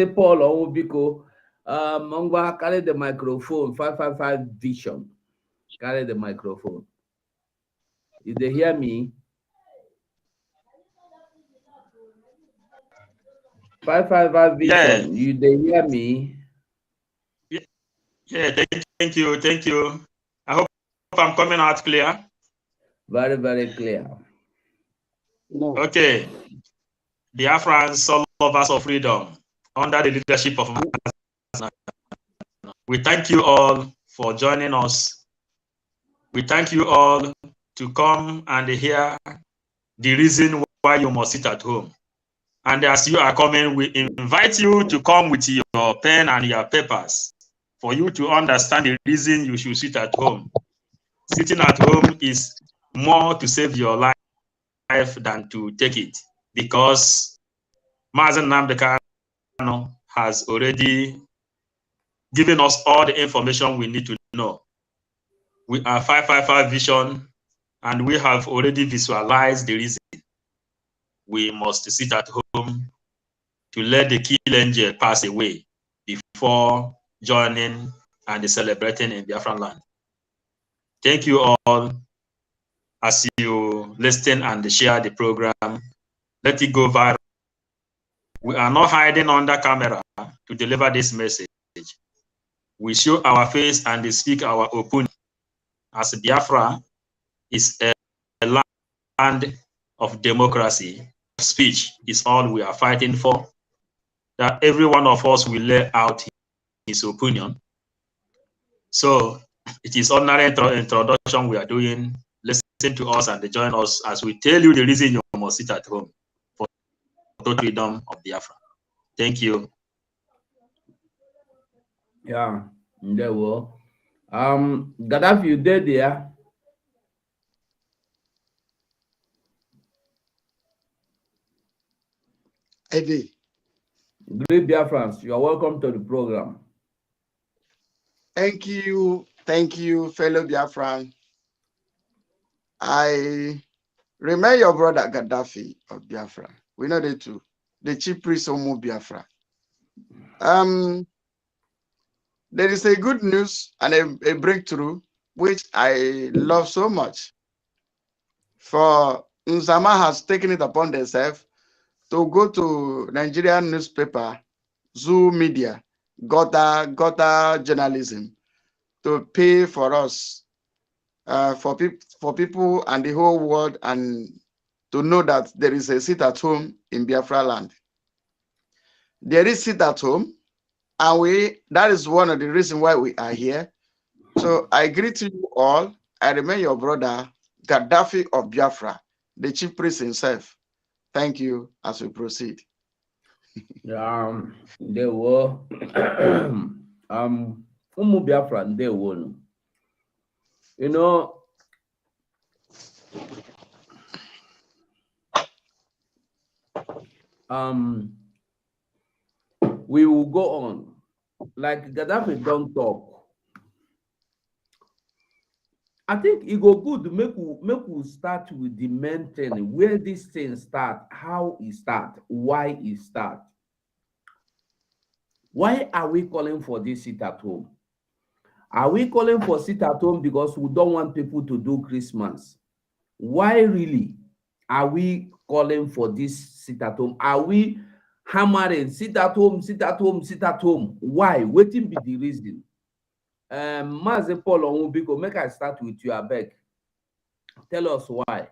Paul Owubiko, Mongwa, carry the microphone. 555 Vision, carry the microphone. If they hear me, 555 Vision, you they hear me? Yeah, thank you. I hope I'm coming out clear. Very, very clear. No. Okay. Biafrans, all lovers of freedom, under the leadership of Master, we thank you all for joining us. We thank you all to come and hear the reason why you must sit at home. And as you are coming, we invite you to come with your pen and your papers for you to understand the reason you should sit at home. Sitting at home is more to save your life than to take it, because Mazen Nnamdi Kanu has already given us all the information we need to know. We are 555 Vision, and we have already visualized the reason we must sit at home to let the kill angel pass away before joining and celebrating in Biafran land. Thank you all. As you listen and share the program, let it go viral. We are not hiding under camera to deliver this message. We show our face and speak our opinion, as Biafra is a land of democracy. Speech is all we are fighting for, that every one of us will lay out his opinion. So it is ordinary introduction we are doing. Listen to us and join us as we tell you the reason you must sit at home for total freedom of Biafra. Thank you. Yeah, there will. Gaddafi, you dead there? Eddie. Great Biafrans, you are welcome to the program. Thank you, fellow Biafran. I remember your brother Gaddafi of Biafra. We know the two, the chief priest of Biafra. There is a good news and a breakthrough, which I love so much. For Nzama has taken it upon themselves to go to Nigerian newspaper, Zoo Media, Gota Journalism, to pay for us, for people and the whole world, and to know that there is a sit at home in Biafra land. There is sit at home, and that is one of the reasons why we are here. So I greet you all. I remain your brother, Gaddafi of Biafra, the chief priest himself. Thank you as we proceed. There were Biafra, there were. You know, we will go on. Like Gaddafi don't talk. I think it go good. Make we start with the main thing, where this thing start, how it start, why it start. Why are we calling for this sit at home? Are we calling for sit at home because we don't want people to do Christmas? Why really are we calling for this sit at home? Are we hammering sit at home, sit at home, sit at home? Why? Waiting be the reason. Mazen Paul Owubiko, make I start with you, abeg. Tell us why.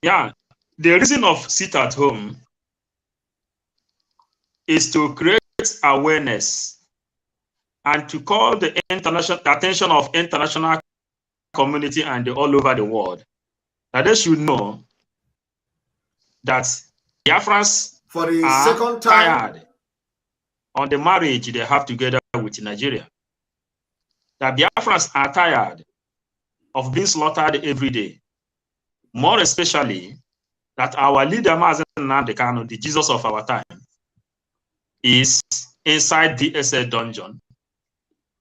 Yeah, the reason of sit at home is to create awareness and to call the attention of international community and all over the world, that they should know that Biafrans for the are second time tired on the marriage they have together with Nigeria. That Biafrans are tired of being slaughtered every day. More especially that our leader, Mazen Nnamdi Kanu, the Jesus of our time, is inside the DSA dungeon,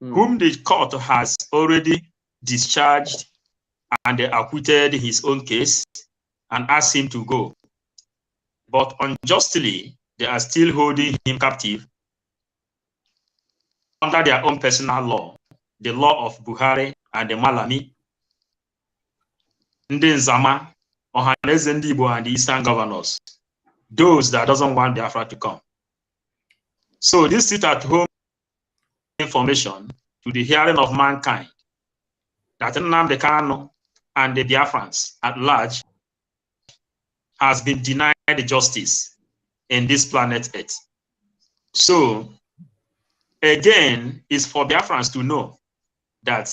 whom the court has already discharged and acquitted his own case and asked him to go. but unjustly, they are still holding him captive under their own personal law, the law of Buhari and the Malami, Ndi Nzama, Ohaneze Ndi Igbo, and the Eastern governors, those that doesn't want Biafra to come. So this sit-at-home information to the hearing of mankind that Nnamdi Kanu and the Biafrans at large has been denied the justice in this planet Earth. So again, it's for Biafrans to know that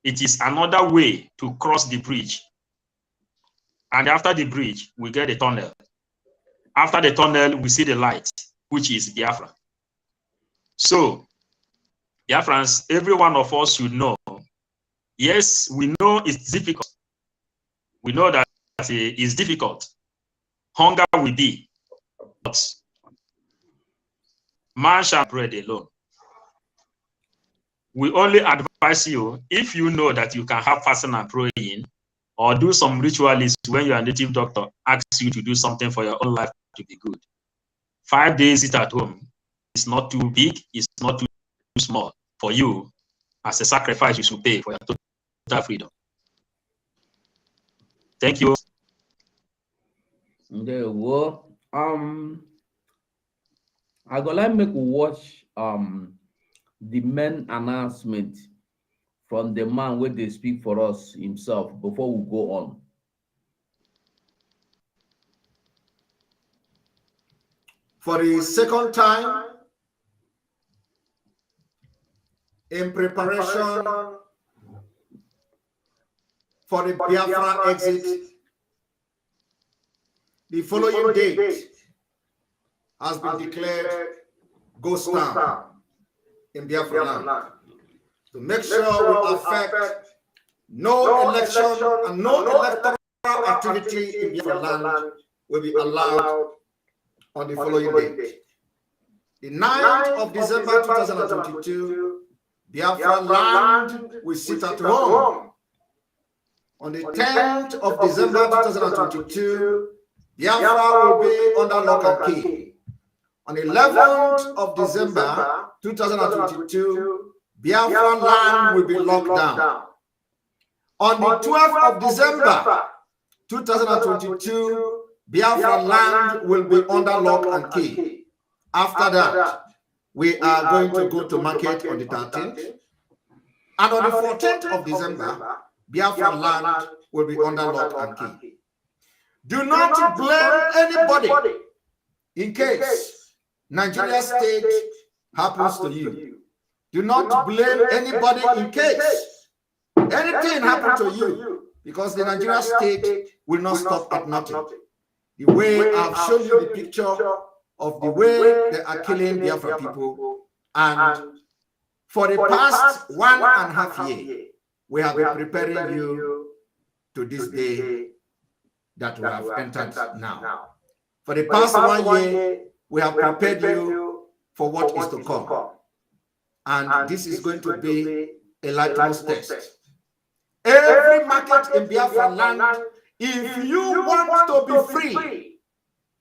it is another way to cross the bridge. And after the bridge, we get a tunnel. After the tunnel, we see the light, which is Biafra. So, Biafrans, every one of us should know, yes, we know it's difficult. We know that it's difficult. Hunger will be, but man shall bread alone. We only advise you, if you know that you can have fasting and praying, or do some rituals when your native doctor asks you to do something for your own life to be good. 5 days sit at home. It's not too big, it's not too small for you as a sacrifice you should pay for your total freedom. Thank you. There we go. I go like make we watch the main announcement from the man where they speak for us himself before we go on. For the second time, in preparation for the Biafra exit, the following date has been declared ghost town in Biafra land, to make sure we affect no election and no electoral activity in Biafra land will be allowed on the following date. The 9th of December 2022, Biafra land will sit at home. On the 10th of December 2022, Biafra will be under lock and key. On the 11th of December 2022, Biafra land will be locked down. On the 12th of December 2022, Biafra land will be under lock and key. After that, we are going to go to market on the 13th. And on the 14th of December, Biafra land will be under lock and key. Do not blame anybody in case Nigeria state happens to you. Do not blame anybody in case anything happens to you, because the Nigeria state will not stop at nothing. The way I've shown you the picture of the way they are killing Biafra people, and for the past 1.5 years, we have been preparing you to this day that we have entered now. For the past 1 year, we have prepared you for what is to come. And this is going to be a litmus test. Every market in Biafra land, if you want to be free,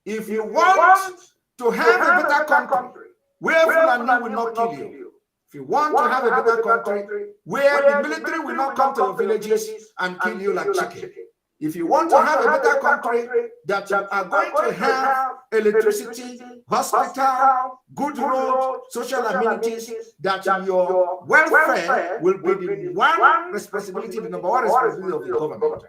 if you want to have a better country where Fulani will not kill you, if you want to have a better country where the military will not come to your villages and kill you like chicken, if you want to have a better country that you are going to have electricity, hospital, good road, social amenities, that your welfare will be the one responsibility, the number one responsibility of the government.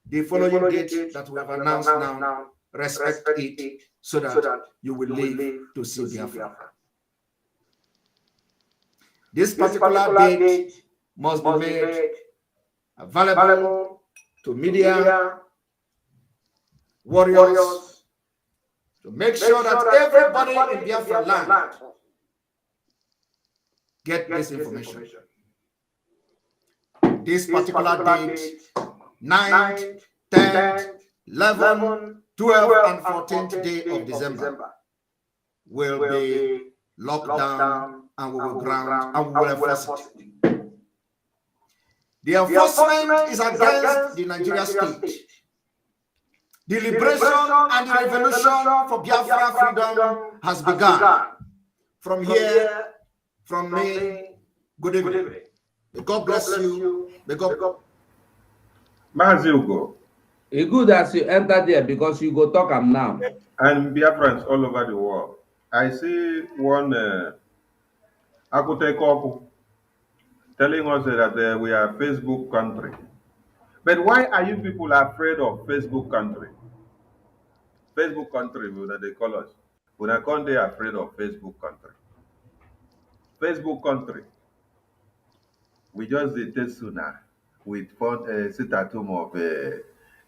The following date that we have announced now, respect it so that you will live to see Biafra. This particular date must be made available to media, warriors, to make sure that everybody in Biafra land get this information. This particular date, 9th, 10th, 11th, 12th, and 14th day of December will be locked down, and we will ground and we will enforce it. The enforcement is against the Nigeria state. The liberation and the revolution for Biafra freedom has begun. From here, from me, good evening. May God bless you. May God. Mazi Ugo E good as you enter there because you go talk am now. and Biafrans all over the world. I see one Akute couple telling us that we are Facebook country. But why are you people afraid of Facebook country? Facebook country, that they call us. When I come there afraid of Facebook country. Facebook country. We just did this sooner with fun, sit at home of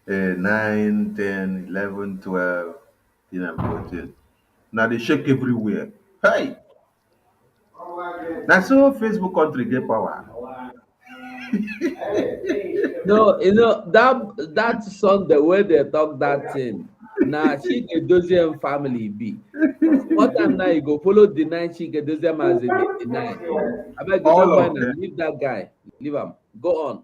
9, 10, 11, 12, 13, and 14. Now they shake everywhere. Hey! Now so Facebook country get power. No, that song, the way they talk that thing. Now she Doziem family be. What time now you go follow deny she Doziem as they deny. I beg you All don't of mind them, and leave that guy. Leave him. Go on.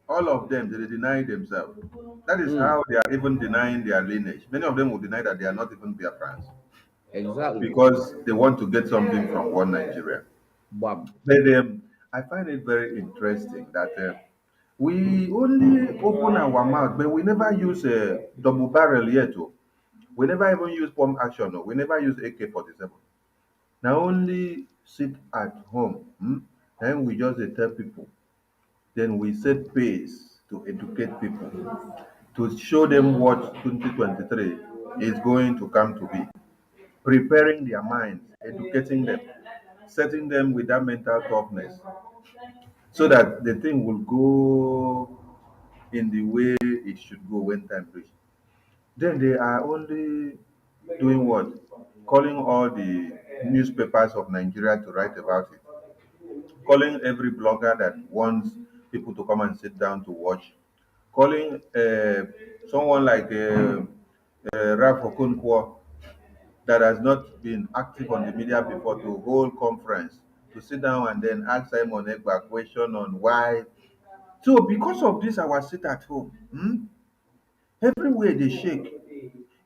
all of them, they deny themselves. That is Mm, how they are even denying their lineage. Many of them will deny that they are not even Biafrans exactly. because they want to get something from one Nigeria. Bam. But I find it very interesting that we only open our mouth, but we never use a double barrel yet. Oh. We never even use pump action. Oh. We never use AK-47. Now only sit at home. Then we just tell people. Then we set pace to educate people, to show them what 2023 is going to come to be, preparing their minds, educating them, setting them with that mental toughness, so that the thing will go in the way it should go when time reaches. Then they are only doing what? Calling all the newspapers of Nigeria to write about it, calling every blogger that wants people to come and sit down to watch, calling someone like Ralph Okonkwo that has not been active on the media before to hold conference to sit down and then ask Simon Egba question on why. So because of this, our sit at home, everywhere they shake.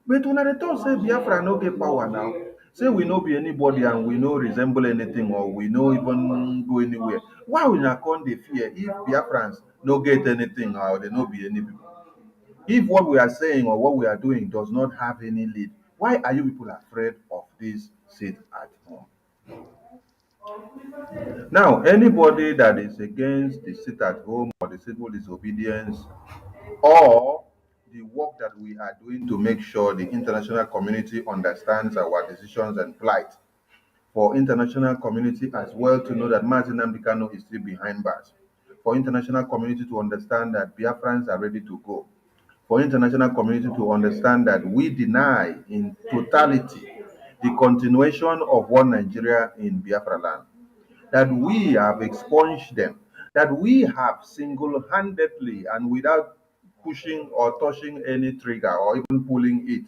But when they talk say Biafra no get power now, say we no be anybody and we no resemble anything or we no even go anywhere. Why we not come dey fear if Biafrans no get anything or they no be any people? If what we are saying or what we are doing does not have any lead, why are you people afraid of this sit at home? Now, anybody that is against the sit at home or the civil disobedience or the work that we are doing to make sure the international community understands our decisions and plight, for international community as well to know that Mazi Nnamdi Kanu is still behind bars, for international community to understand that Biafrans are ready to go, for international community to understand that we deny in totality the continuation of one Nigeria in Biafra land, that we have expunged them, that we have single-handedly and without pushing or touching any trigger or even pulling it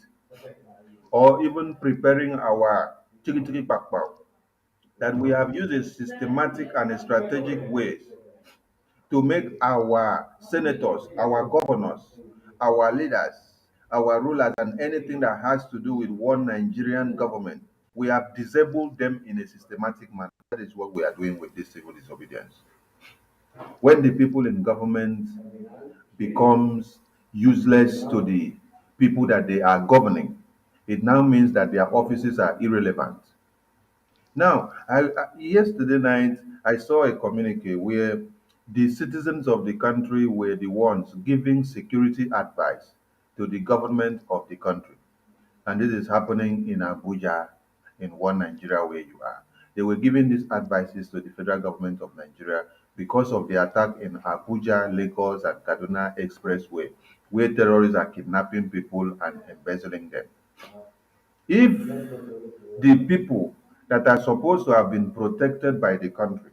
or even preparing our chiki bakpao, that we have used a systematic and a strategic ways to make our senators, our governors, our leaders, our rulers, and anything that has to do with one Nigerian government, we have disabled them in a systematic manner. That is what we are doing with this civil disobedience. When the people in government becomes useless to the people that they are governing, it now means that their offices are irrelevant. Now, yesterday night, I saw a communique where the citizens of the country were the ones giving security advice to the government of the country. And this is happening in Abuja, in one Nigeria where you are. They were giving these advices to the federal government of Nigeria because of the attack in Abuja, Lagos, and Kaduna Expressway, where terrorists are kidnapping people and embezzling them. If the people that are supposed to have been protected by the country,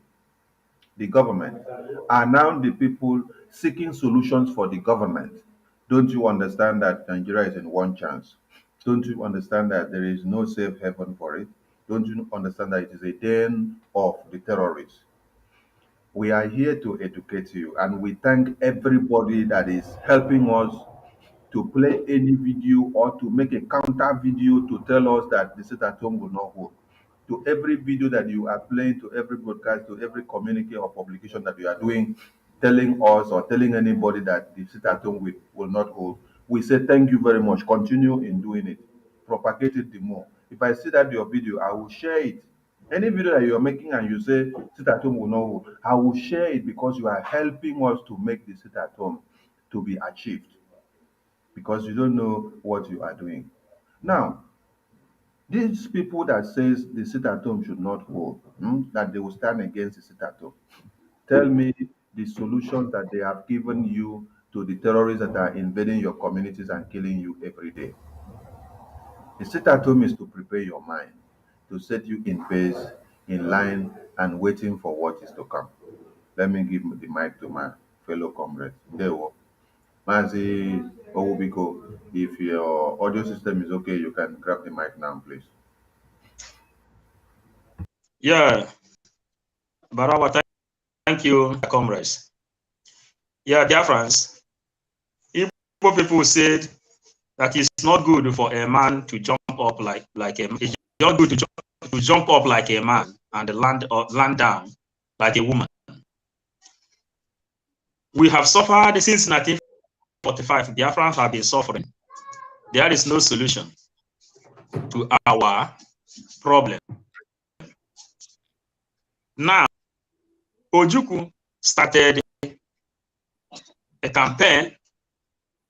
the government, are now the people seeking solutions for the government, don't you understand that Nigeria is in one chance? Don't you understand that there is no safe haven for it? Don't you understand that it is a den of the terrorists? We are here to educate you, and we thank everybody that is helping us to play any video or to make a counter video to tell us that the sit-at-home will not hold. To every video that you are playing, to every broadcast, to every communique or publication that you are doing, telling us or telling anybody that the sit-at-home will not hold, we say thank you very much. Continue in doing it. Propagate it the more. If I see that your video, I will share it. Any video that you are making and you say sit-at-home will not hold, I will share it because you are helping us to make the sit-at-home to be achieved, because you don't know what you are doing. Now, these people that says the sit-at-home should not hold, that they will stand against the sit-at-home, tell me the solutions that they have given you to the terrorists that are invading your communities and killing you every day. The sit-at-home is to prepare your mind, to set you in pace, in line, and waiting for what is to come. Let me give the mic to my fellow comrades. There we Mazi Owubiko, if your audio system is okay, you can grab the mic now, please. Yeah, Barawa, thank you, comrades. Yeah, dear friends, Igbo people said that it's not good for a man to jump up like a man. It's not good to jump up like a man and land down like a woman. We have suffered since 1945. Biafrans have been suffering. There is no solution to our problem. Now, Ojukwu started a campaign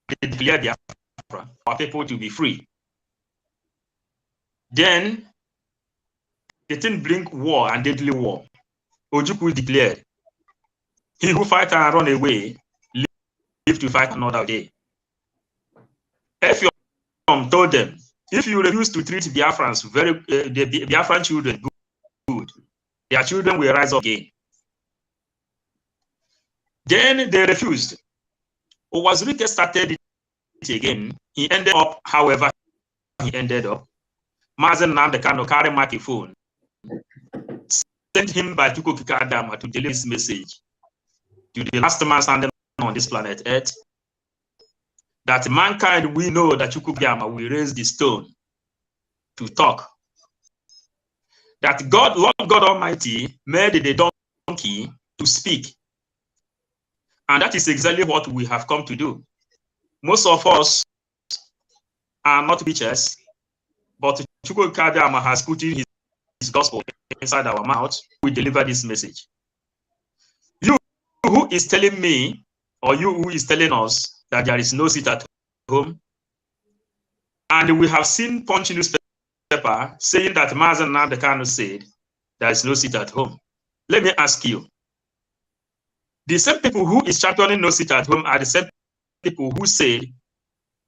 to declare Biafra for people to be free. Then, they didn't bring war and deadly war. Ojukwu declared, "He who fight and run away, live to fight another day." Effiong told them, if you refuse to treat Biafrans the Biafran children good, their children will rise up again. Then they refused. Owazurike started it again. He ended up, however, he ended up. Mazen Nnamdi carry microphone, sent him by Chukwu Okike Adama to deliver this message to the last man standing on this planet Earth, that mankind, we know that Chukwu Okike will raise the stone to talk. That God, Lord God Almighty, made the donkey to speak. And that is exactly what we have come to do. Most of us are not preachers, but Chukwu Okike Adama has put in his gospel inside our mouth. We deliver this message. You who is telling me, or you who is telling us that there is no seat at home, and we have seen Punch newspaper saying that Mazen Nnamdi said there is no seat at home. Let me ask you, the same people who is championing no seat at home are the same people who say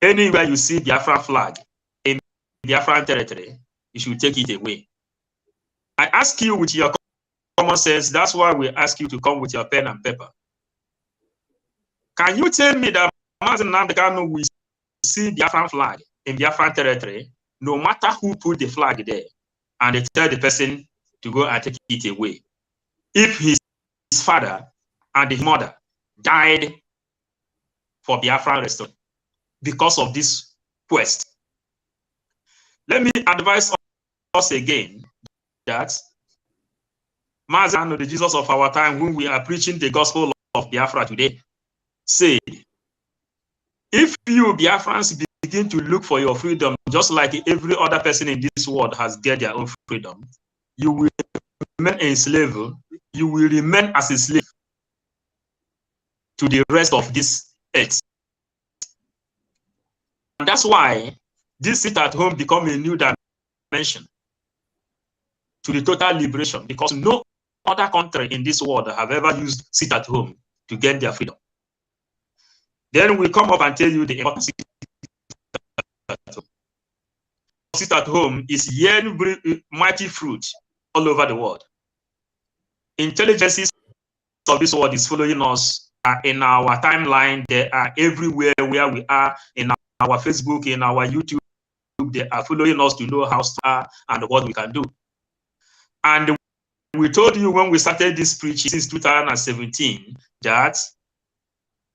anywhere you see Biafran flag in Biafran territory, you should take it away. I ask you with your common sense, that's why we ask you to come with your pen and paper. Can you tell me that Mazen Nnamdi will see Biafran flag in Biafran territory, no matter who put the flag there, and they tell the person to go and take it away, if his father and his mother died for Biafran restoration because of this quest? Let me advise us again that Mazen, the Jesus of our time, when we are preaching the gospel of Biafra today, said, if you Biafrans begin to look for your freedom, just like every other person in this world has get their own freedom, you will remain enslaved, you will remain as a slave to the rest of this earth. And that's why this sit at home become a new dimension to the total liberation, because no other country in this world have ever used sit at home to get their freedom. Then we come up and tell you the importance of sit at home is yielding mighty fruit all over the world. Intelligences of this world is following us in our timeline. They are everywhere where we are, in our Facebook, in our YouTube. They are following us to know how to are and what we can do. And we told you when we started this preaching since 2017 that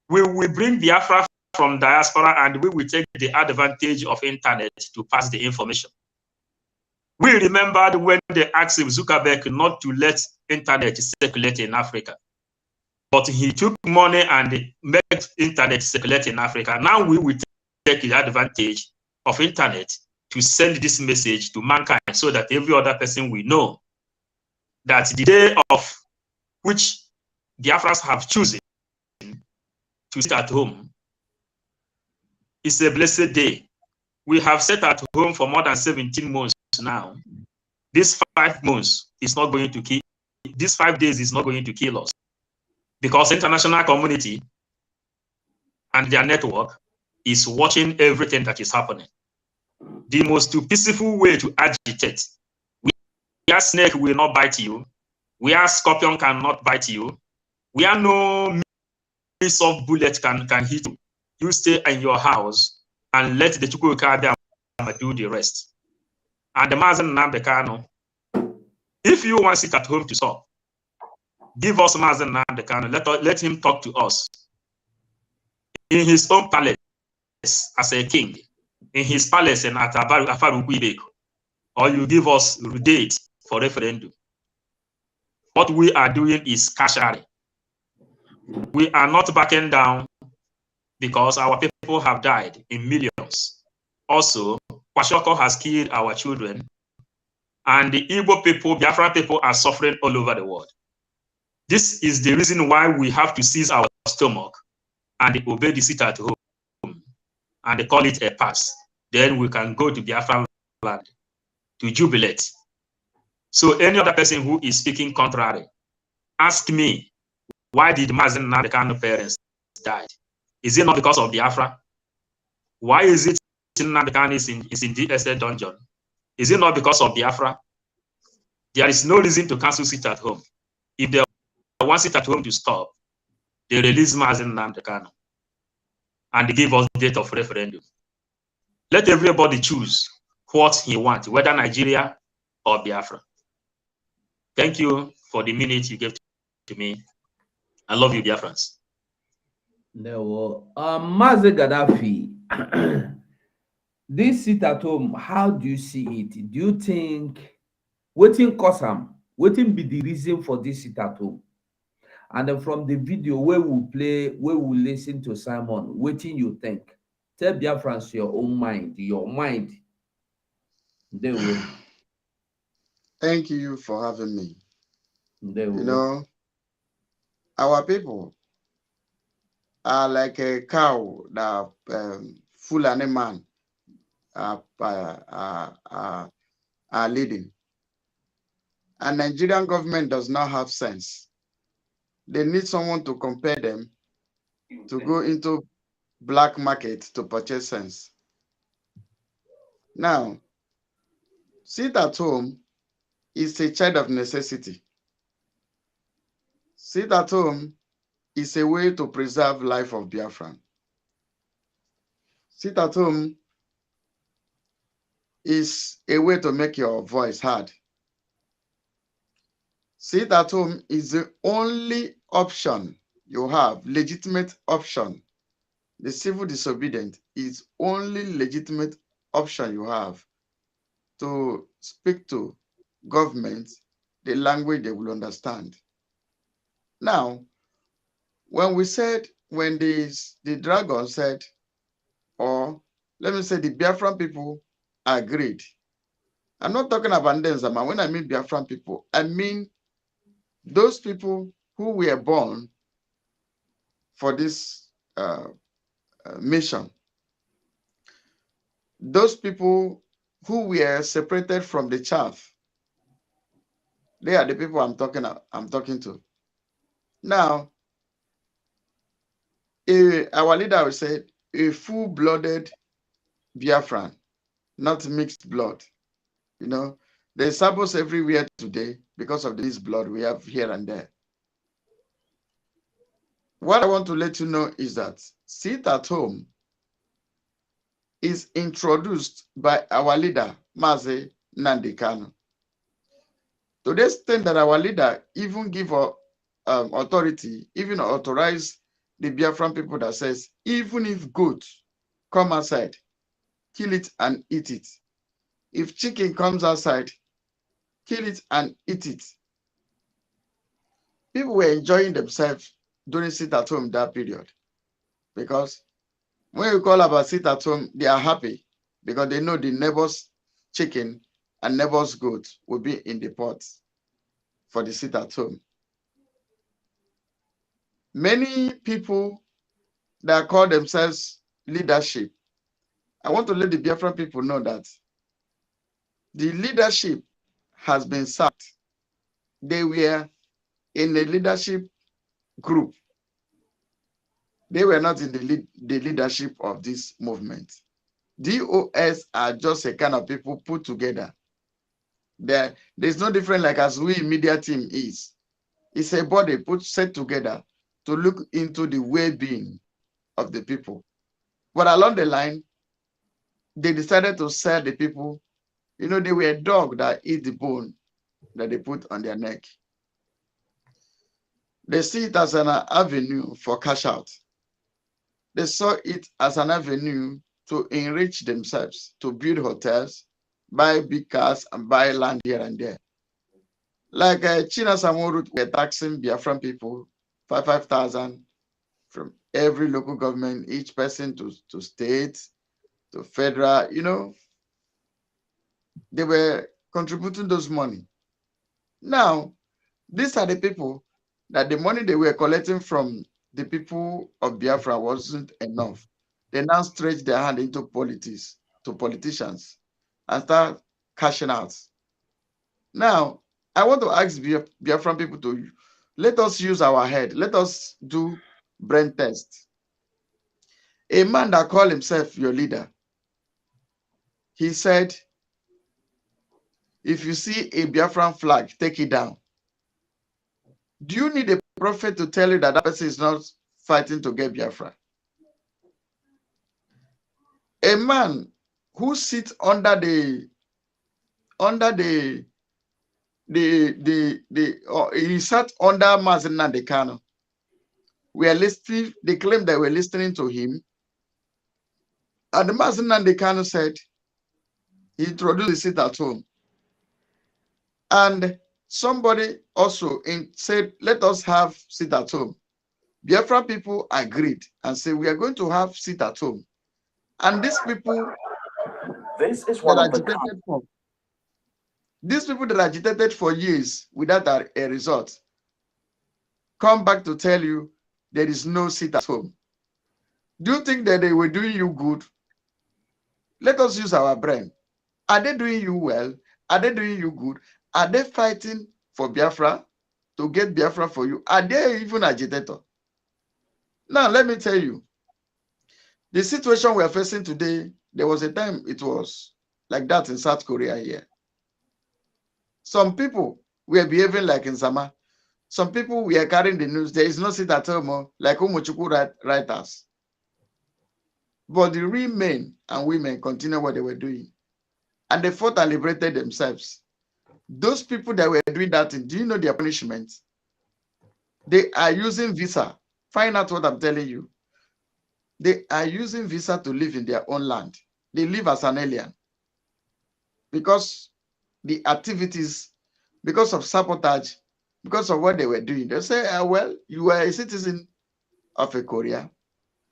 we will bring Biafra from diaspora, and we will take the advantage of internet to pass the information. We remembered when they asked Zuckerberg not to let internet circulate in Africa, but he took money and made internet circulate in Africa. Now we will take the advantage of internet to send this message to mankind so that every other person will know that the day of which Biafrans have chosen to sit at home is a blessed day. We have sat at home for more than 17 months now. This 5 months is not going to kill, these 5 days is not going to kill us, because the international community and their network is watching everything that is happening. The most peaceful way to agitate, where snake will not bite you, where scorpion cannot bite you, where no piece of bullet can hit you, you stay in your house and let the Chukwuka do the rest. And the Mazen Nambekano, if you want to sit at home to stop, give us Mazen Nambekano, let him talk to us in his own palace as a king, in his palace in Afarukwibek, or you give us date for referendum. What we are doing is casualty. We are not backing down because our people have died in millions. Also, Kwashoko has killed our children, and the Igbo people, Biafran people, are suffering all over the world. This is the reason why we have to seize our stomach and obey the sit at home and call it a pass. Then we can go to Biafran land to jubilate. So any other person who is speaking contrary, ask me, why did Mazen Nambekano parents die? Is it not because of Biafra? Why is it Nambekano is in DSA dungeon? Is it not because of Biafra? There is no reason to cancel sit at home. If they want sit at home to stop, they release Mazen Nambekano and they give us date of referendum. Let everybody choose what he wants, whether Nigeria or Biafra. Thank you for the minute you gave to me. I love you, Biafrans. No, Mazen Gaddafi, this sit at home, how do you see it? Do you think waiting cause him? Waiting be the reason for this sit at home? And then from the video where we play, where we listen to Simon, waiting you think? Tell Biafrans your own mind, your mind. They will. Thank you for having me. They will. You know, our people are like a cow that Fulani man are leading. And Nigerian government does not have sense. They need someone to compare them to go into black market to purchase sense. Now, sit at home is a child of necessity. Sit at home is a way to preserve life of Biafran. Sit at home is a way to make your voice heard. Sit at home is the only option you have, legitimate option. The civil disobedient is only legitimate option you have to speak to government the language they will understand. Now, when the dragon said, or let me say the Biafran people agreed. I'm not talking about Ndenzama. When I mean Biafran people, I mean those people who were born for this mission. Those people who were separated from the chaff. They are the people I'm talking to. Now, our leader will say a full-blooded Biafran, not mixed blood. You know, there's saboteurs everywhere today because of this blood we have here and there. What I want to let you know is that sit at home is introduced by our leader, Mazi Nandekano. To the extent that our leader even give authority, even authorize the Biafran people that says, even if goat come outside, kill it and eat it. If chicken comes outside, kill it and eat it. People were enjoying themselves during sit at home that period, because when you call about sit at home, they are happy because they know the neighbor's chicken and neighbor's goat will be in the pot for the sit at home. Many people that call themselves leadership, I want to let the Biafran people know that the leadership has been sacked. They were in a leadership group. They were not in the leadership of this movement. DOS are just a kind of people put together. There's no different like as we media team is. It's a body set together to look into the well-being of the people. But along the line, they decided to sell the people. You know, they were a dog that eat the bone that they put on their neck. They see it as an avenue for cash out. They saw it as an avenue to enrich themselves, to build hotels, buy big cars, and buy land here and there. Like China Samoru were taxing Biafran people 5,000 from every local government, each person to state, to federal, you know. They were contributing those money. Now, these are the people that the money they were collecting from the people of Biafra wasn't enough. They now stretch their hand into politics, to politicians, and start cashing out. Now, I want to ask Biafran people to let us use our head. Let us do brain test. A man that called himself your leader, he said, if you see a Biafran flag, take it down. Do you need a prophet to tell you that that person is not fighting to get Biafra? A man who sits under he sat under Mazen Nandekano. We are listening, they claim that we're listening to him. And the Mazen Nandekano said he introduced the sit at home. And somebody also said, let us have sit at home. Biafra people agreed and said, we are going to have sit at home. And these people these people that agitated for years without a result come back to tell you there is no sit at home. Do you think that they were doing you good? Let us use our brain. Are they doing you well? Are they doing you good? Are they fighting for Biafra, to get Biafra for you? Are they even agitator? Now, let me tell you, the situation we are facing today, there was a time it was like that in South Korea here. Some people were behaving like in Sama. Some people were carrying the news. There is no sit at home, like Umuchuku writers. But the real men and women continue what they were doing. And they fought and liberated themselves. Those people that were doing that, do you know their punishment? They are using visa. Find out what I'm telling you. They are using visa to live in their own land. They live as an alien. Because the activities, because of sabotage, because of what they were doing. They say, well, you are a citizen of a Korea.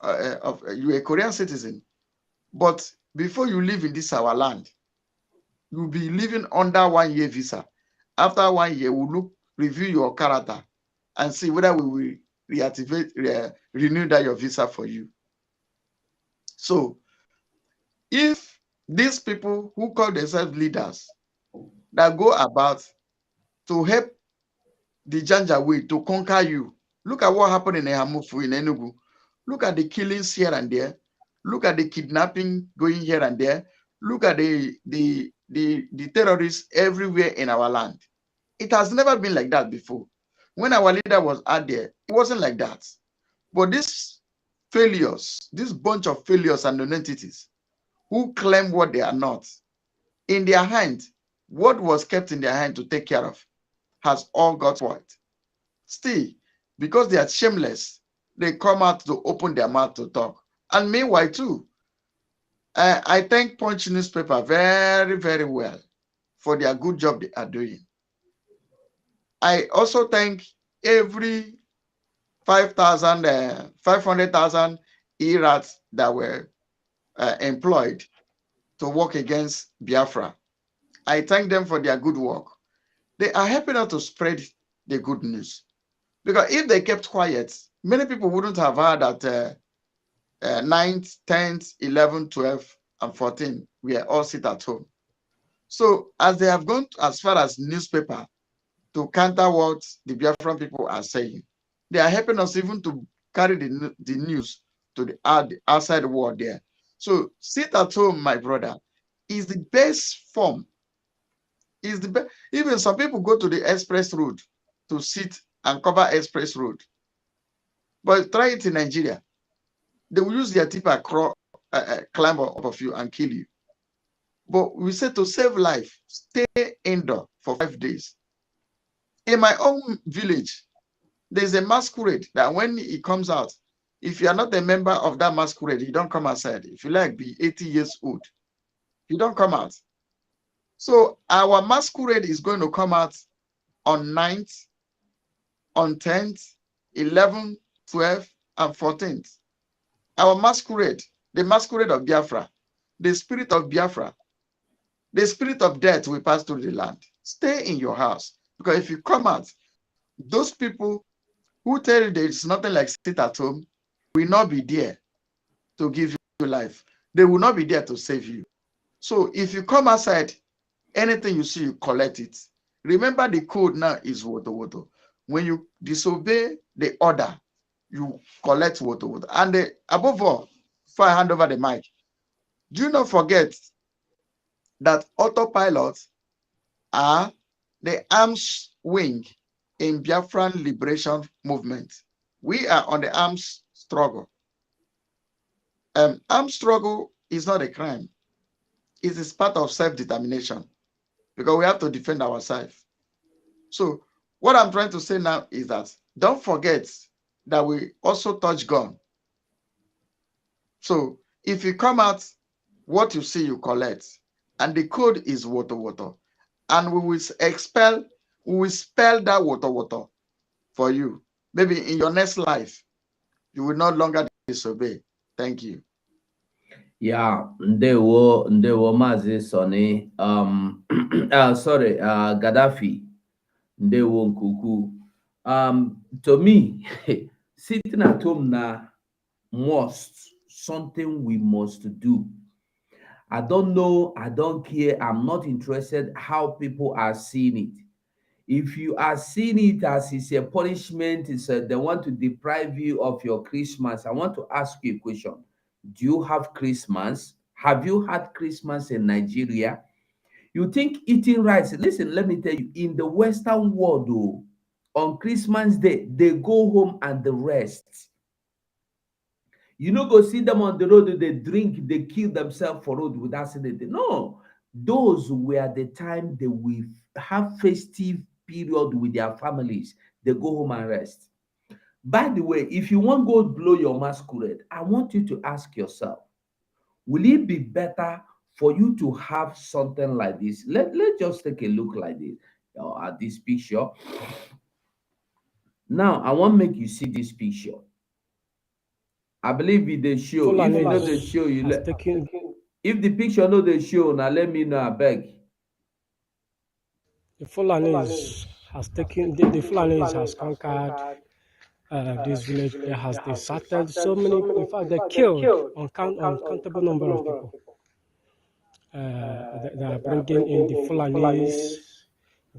You are a Korean citizen. But before you live in this our land, you'll be living under 1 year visa. After 1 year, we'll review your character and see whether we will renew that your visa for you. So, if these people who call themselves leaders that go about to help the Janjaweed to conquer you, look at what happened in Ehamufu, in Enugu. Look at the killings here and there. Look at the kidnapping going here and there. Look at the terrorists everywhere in our land. It has never been like that before. When our leader was out there, it wasn't like that. But these failures, this bunch of failures and non-entities who claim what they are not, in their hand, what was kept in their hand to take care of has all got spoiled. Still, because they are shameless, they come out to open their mouth to talk. And meanwhile, too, I thank Punch newspaper very, very well for their good job they are doing. I also thank every 500,000 ERATs that were employed to work against Biafra. I thank them for their good work. They are helping us to spread the good news. Because if they kept quiet, many people wouldn't have heard that 9th, 10th, 11th, 12th, and 14th, we are all sit at home. So as they have gone as far as newspaper to counter what the Biafran people are saying, they are helping us even to carry the news to the outside world there. So sit at home, my brother, is the best form. Is the best. Even some people go to the express road to sit and cover express road. But try it in Nigeria. They will use their tipper climb up of you and kill you. But we said to save life, stay indoor for 5 days. In my own village, there's a masquerade that when it comes out, if you are not a member of that masquerade, you don't come outside. If you like, be 80 years old, you don't come out. So our masquerade is going to come out on 9th, on 10th, 11th, 12th, and 14th. Our masquerade, the masquerade of Biafra, the spirit of Biafra, the spirit of death will pass through the land. Stay in your house. Because if you come out, those people who tell you there is nothing like sit at home will not be there to give you life. They will not be there to save you. So if you come outside, anything you see, you collect it. Remember the code now is woto. When you disobey the order, you collect woto. And above all, before I hand over the mic, do not forget that autopilots are the arms wing in Biafran liberation movement. We are on the arms struggle. Arms struggle is not a crime. It is part of self-determination because we have to defend ourselves. So what I'm trying to say now is that don't forget that we also touch gun. So if you come out, what you see, you collect. And the code is woto. And we will spell that woto for you. Maybe in your next life, you will no longer disobey. Thank you. Yeah, ndewo Mazi Sonny. Sorry, Gaddafi. Ndewo Nkuku. To me, sitting at home now something we must do. I don't know, I don't care, I'm not interested how people are seeing it. If you are seeing it as it's a punishment, they want to deprive you of your Christmas, I want to ask you a question. Do you have Christmas? Have you had Christmas in Nigeria? You think eating rice, listen, let me tell you, in the Western world, though, on Christmas Day, they go home and they rest. You know, go see them on the road, they drink, they kill themselves for road with accident. No, those were the time they will have festive period with their families. They go home and rest. By the way, if you want to go blow your masquerade, I want you to ask yourself, will it be better for you to have something like this? Let's just take a look like this at this picture. Now, I want to make you see this picture. I believe it they show. If you know the show, you let. If the picture know the show, now let me know. I beg. The Fulanis has taken the Fulanis has conquered this village. They started so many. In fact, they killed uncountable number of people. They are bringing in the Fulanis,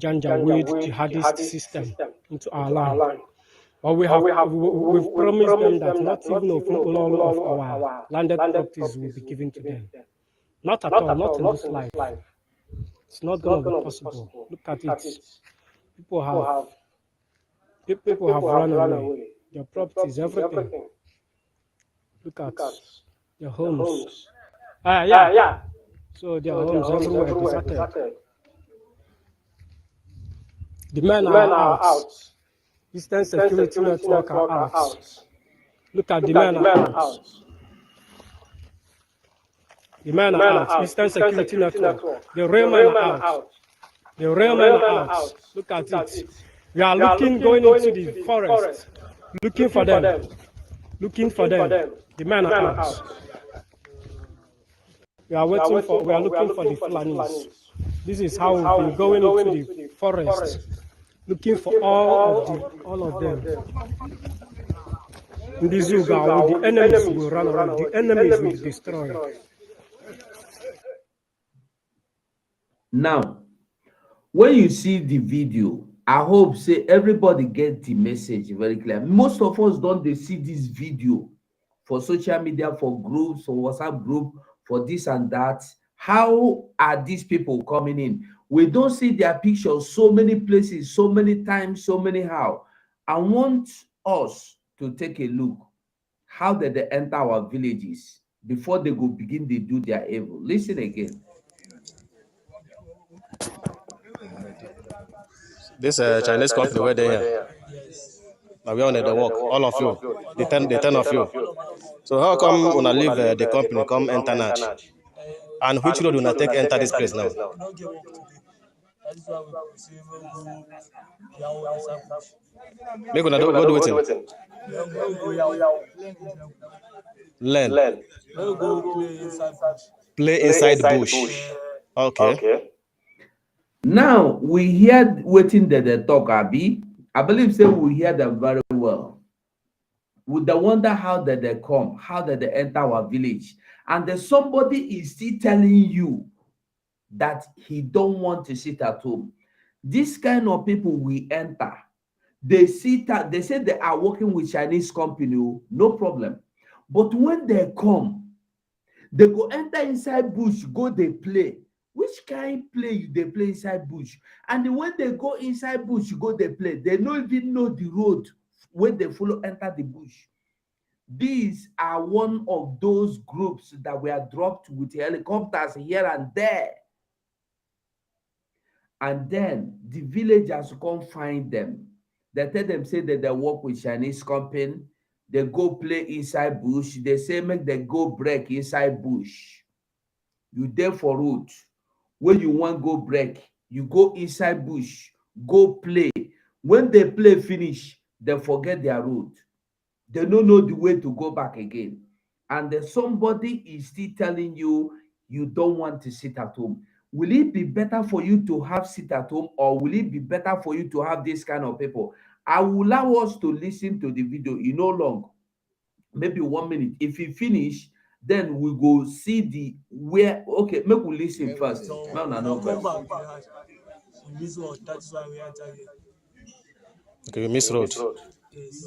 Janjaweed jihadist system into our land. But we've promised them that not even all of our landed properties will be given to them. Not at all, not in this life. It's not going to be possible. Look at it. People have run away. Their properties, everything. Look at their homes. Yeah. So their homes everywhere deserted. The men are out. Eastern Security Network are out. Look at the men are out. The men are out. Eastern Security Network. The real men are out. The real men are out. Look at it. We are looking, going into the forest, looking for them. Looking for them. The men are out. We are waiting for. We are looking for the Fulanis. This is how we've been going into the forest, looking for all of them. In the Zuga, the enemies will run away. The enemies will be destroyed. Now, when you see the video, I hope say everybody get the message very clear. Most of us don't they see this video for social media, for groups, for WhatsApp group, for this and that. How are these people coming in? We don't see their pictures so many places, so many times, so many how. I want us to take a look. How did they enter our villages before they go begin to do their evil? Listen again. This Chinese company where they here. Now we on the work, all of you, the 10 of you. So how come when I leave the company, come enter Natch? And which road will I take enter this place now? Make una go do wetin? Learn. Play inside bush. Okay. Now we hear waiting that they talk, Abi. I believe say we hear them very well. We don't wonder how did they come, how did they enter our village, and then somebody is still telling you that he don't want to sit at home. This kind of people we enter. They sit at, they say they are working with Chinese company, no problem. But when they come, they go enter inside bush, go they play. Which kind play they play inside bush? And when they go inside bush, go they play. They don't even know the road where they follow enter the bush. These are one of those groups that were dropped with helicopters here and there. And then the villagers come find them. They tell them, say that they work with Chinese company. They go play inside bush. They say make they go break inside bush. You there for road. When you want go break, you go inside bush, go play. When they play finish, they forget their road. They don't know the way to go back again. And then somebody is still telling you, you don't want to sit at home. Will it be better for you to have sit at home, or will it be better for you to have this kind of people? I will allow us to listen to the video in no long, maybe 1 minute. If you finish, then we go see the where. Okay, make we listen first. Okay, you miss road. Yes.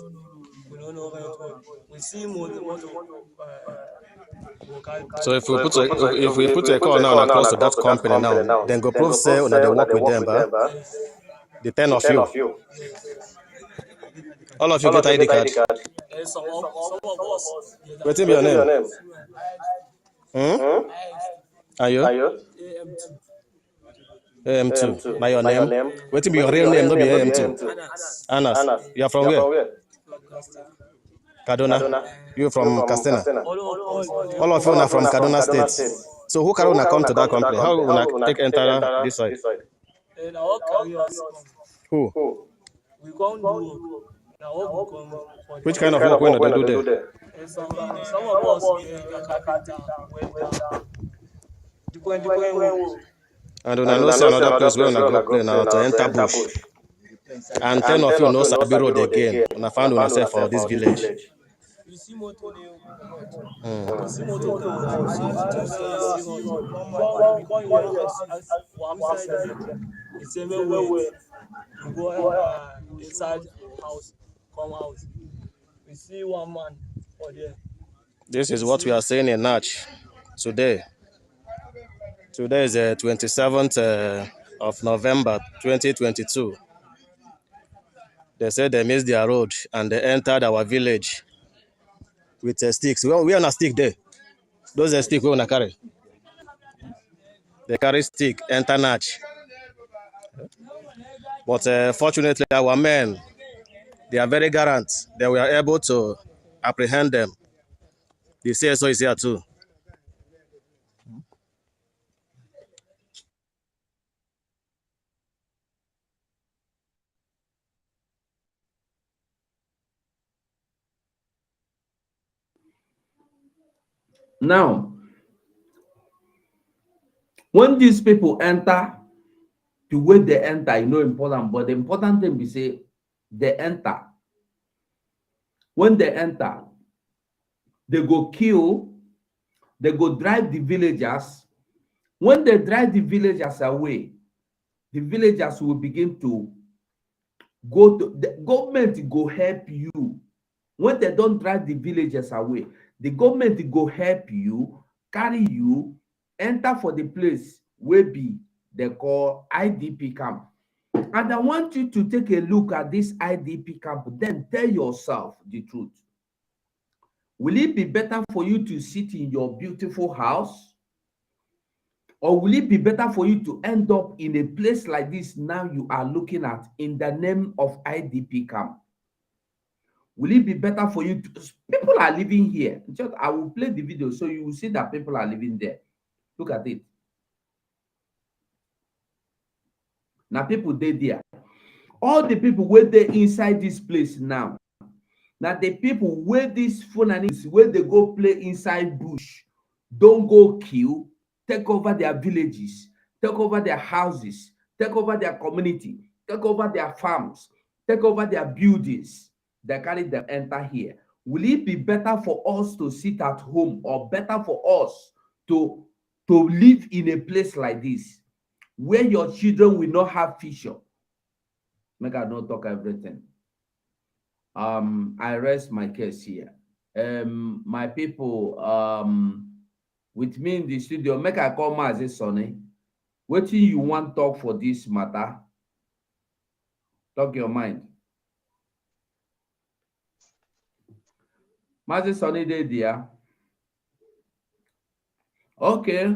We don't know where to. We see more. So if we put a call now across to that company now, then go prove say when they work with them, the 10 of you. All of you get ID card. Some of us. What's your name? Are you? AM2. By your name? What's your real name? No be AM2. Anas. You are from where? Kaduna. You from Castena. All of you are from Kaduna State. So who can come to that company? How will take enter this side? Who? We can't do. Which kind of work when they do there? Some of us carpenter, different work. And when I know say another place where I go play now to enter bush. And 10 of you know Sabi road again. And I found myself for this village. You see motor You see motor it's everywhere. You go inside house, come out. We see one man for there. This is what we are saying in Natch today. Today is the 27th of November 2022. They said they missed their road and they entered our village with sticks. We are on a stick there. Those are sticks we want to carry. They carry stick, enter Natch. But fortunately, our men, they are very gallant. They were able to apprehend them. The CSO is here too. Now, when these people enter, the way they enter, you know, important, but the important thing we say, they enter. When they enter, they go kill, they go drive the villagers. When they drive the villagers away, the villagers will begin to go to the government, go help you. When they don't drive the villagers away, the government go help you, carry you, enter for the place where be they call IDP camp. And I want you to take a look at this IDP camp, then tell yourself the truth. Will it be better for you to sit in your beautiful house? Or will it be better for you to end up in a place like this now you are looking at in the name of IDP camp? Will it be better for you to, people are living here. Just, I will play the video so you will see that people are living there. Look at it. Now people they there. All the people where they inside this place now. Now the people where these Funanis, where they go play inside bush, don't go kill, take over their villages, take over their houses, take over their community, take over their farms, take over their buildings. They carry them enter here. Will it be better for us to sit at home or better for us to live in a place like this where your children will not have future? Make I not talk everything. I rest my case here. My people, with me in the studio, make I call Mazi Sonny. What do you want talk for this matter? Talk your mind. Mazi Sonny dey there. Okay.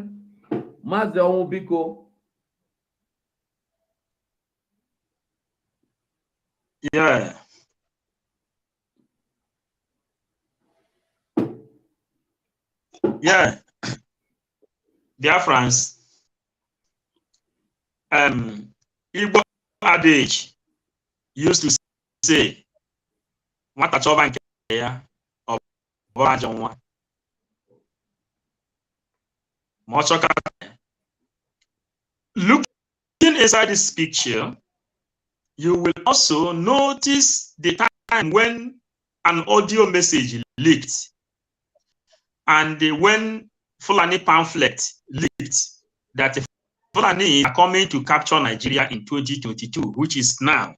Mazi Onwubiko. Yeah. Yeah. Dear friends, Igbo adage used to say, "Nwata chọba nke ya, ọ bụrụ ajọ nwa." Ma ọ chọka. Looking inside this picture, you will also notice the time when an audio message leaked and when Fulani pamphlet leaked that the Fulani are coming to capture Nigeria in 2022, which is now.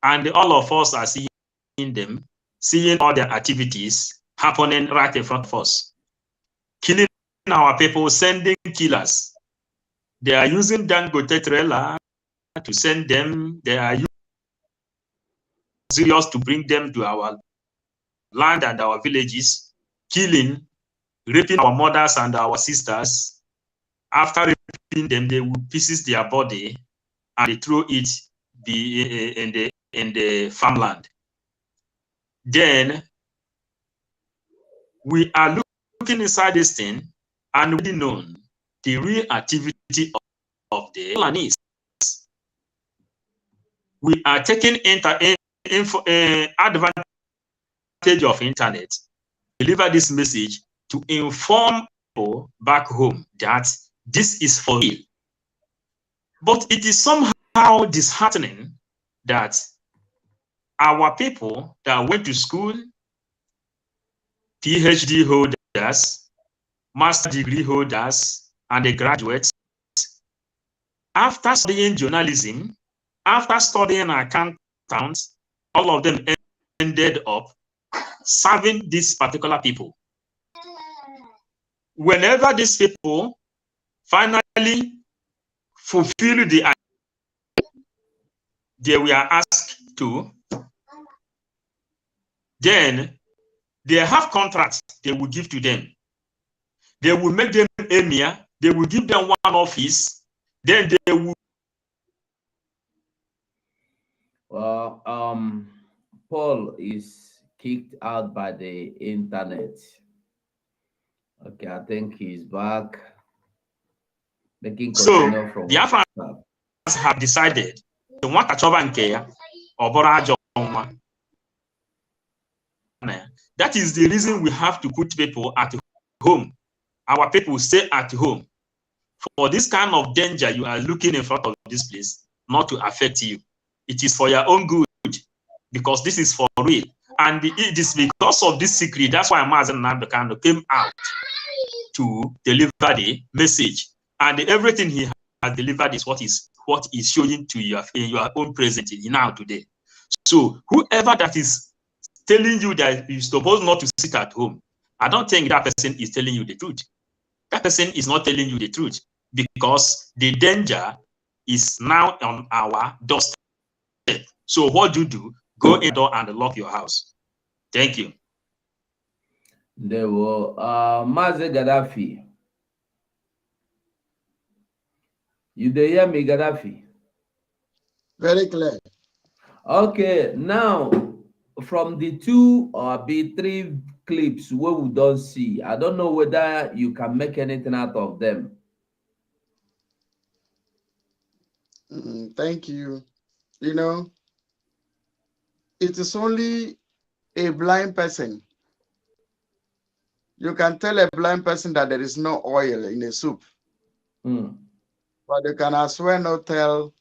And all of us are seeing them, seeing all their activities happening right in front of us. Killing our people, sending killers. They are using Dangote trailer to send them. They are using serious to bring them to our land and our villages, killing, raping our mothers and our sisters. After raping them, they will pieces their body and they throw it in the farmland. Then we are looking inside this thing and we know the real activity of the Fulanis. We are taking advantage of internet, deliver this message to inform people back home that this is for real. But it is somehow disheartening that our people that went to school, PhD holders, master degree holders, and the graduates, after studying journalism, after studying accountants, all of them ended up serving these particular people. Whenever these people finally fulfill the they were asked to, then they have contracts they will give to them. They will make them emir, they will give them one office, then they will. Well, Paul is kicked out by the internet. Okay, I think he's back. Making So continue from the Africans have decided the nwata chọba nke ya ọ bụrụ ajọ nwa. That is the reason we have to put people at home. Our people stay at home. For this kind of danger you are looking in front of this place, not to affect you. It is for your own good, because this is for real. And it is because of this secret, that's why Mazen Nambekano came out to deliver the message. And everything he has delivered is what is showing to you in your own present now today. So whoever that is telling you that you're supposed not to sit at home, I don't think that person is telling you the truth. That person is not telling you the truth, because the danger is now on our doorstep. So what do? Go indoor and lock your house. Thank you. There were Maze Gaddafi. You dey hear me, Gaddafi? Very clear. Okay, now from the two or be three clips where we don't see, I don't know whether you can make anything out of them. Thank you. You know, it is only a blind person. You can tell a blind person that there is no oil in a soup. But you can as well not tell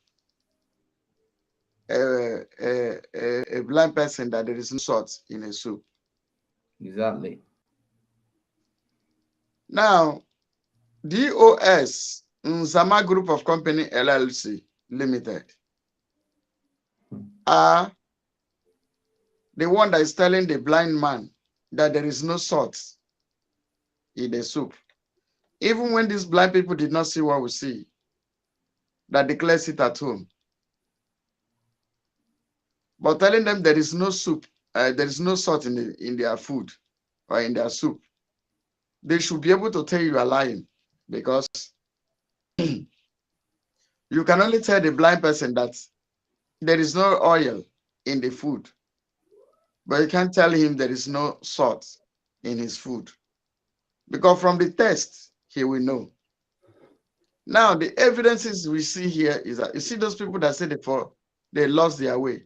a blind person that there is no salt in a soup. Exactly. Now, DOS, Nzama Group of Company LLC Limited, are the one that is telling the blind man that there is no salt in the soup. Even when these blind people did not see what we see, that declares it at home. But telling them there is no soup, there is no salt in their food or in their soup, they should be able to tell you are lying, because you can only tell the blind person that there is no oil in the food, but you can't tell him there is no salt in his food, because from the test, he will know. Now, the evidences we see here is that you see those people that say they lost their way.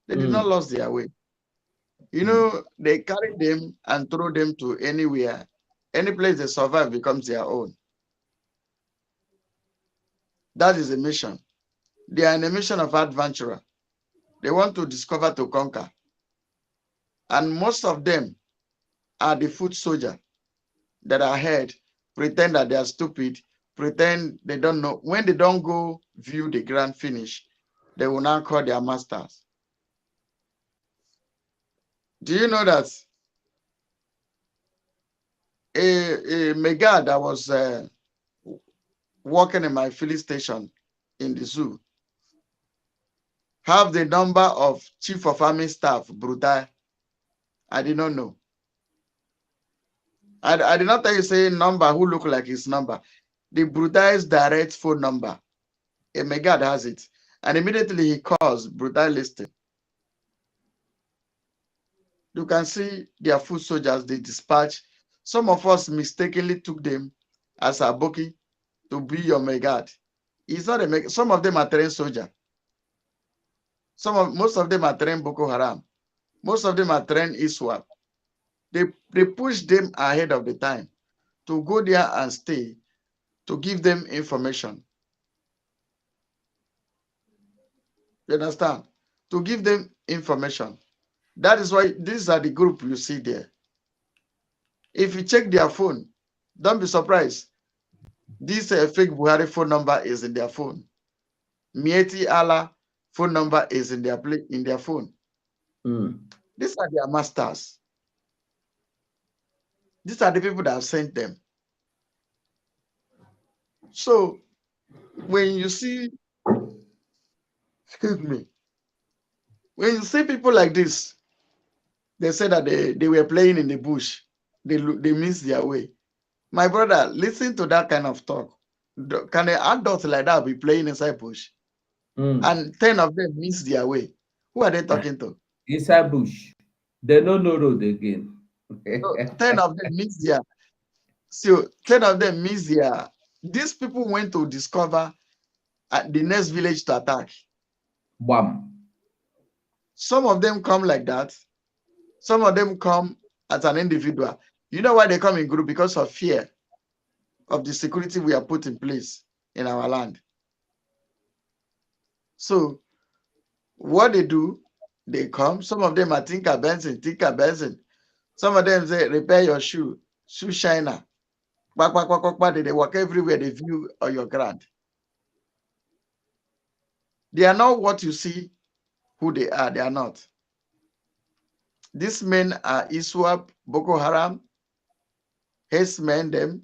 They did not lose their way. You know, they carry them and throw them to anywhere. Any place they survive becomes their own. That is a mission. They are in a mission of adventurer. They want to discover, to conquer. And most of them are the foot soldier that are ahead, pretend that they are stupid, pretend they don't know. When they don't go view the grand finish, they will now call their masters. Do you know that a mega that was working in my filling station in the zoo have the number of chief of army staff, Brutai? I did not know. I did not tell you say number who look like his number. The Brutai's direct phone number. A mega has it. And immediately he calls Brutai listing. You can see their foot soldiers they dispatch. Some of us mistakenly took them as a Aboki to be your Megad. It's not a Megad. Some of them are trained soldier. Most of them are trained Boko Haram. Most of them are trained ISWAP. They push them ahead of the time to go there and stay, to give them information. You understand? To give them information. That is why these are the group you see there. If you check their phone, don't be surprised. This fake Buhari phone number is in their phone. Mieti Allah phone number is in their phone. These are their masters. These are the people that have sent them. So when you see, excuse me, when you see people like this, they say that they were playing in the bush. They missed their way. My brother, listen to that kind of talk. Can an adult like that be playing inside bush? And 10 of them miss their way. Who are they talking to? Inside bush. They don't know road again. So 10 of them miss their. So 10 of them miss their. These people went to discover the next village to attack. Bam. Some of them come like that. Some of them come as an individual. You know why they come in group? Because of fear of the security we have put in place in our land. So what they do, they come. Some of them are Tinker Benson. Some of them say, repair your shoe shiner. They work everywhere, they view on your ground. They are not what you see who they are. They are not. These men are ISWAP, Boko Haram, men, them.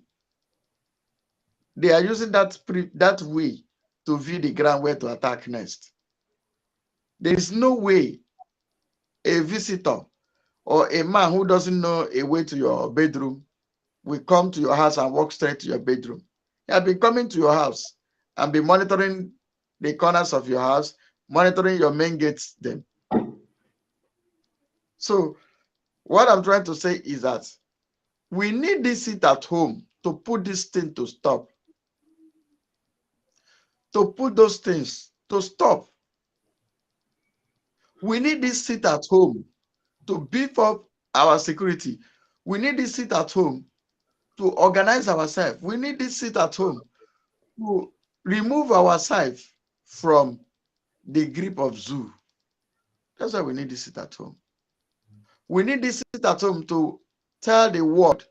They are using that way to view the ground where to attack next. There is no way a visitor or a man who doesn't know a way to your bedroom will come to your house and walk straight to your bedroom. He has been coming to your house and be monitoring the corners of your house, monitoring your main gates then. So what I'm trying to say is that we need this sit at home to put this thing to stop. To put those things to stop. We need this sit at home to beef up our security. We need this sit at home to organize ourselves. We need this sit at home to remove ourselves from the grip of zoo. That's why we need this sit at home. We need this sit at home to tell the world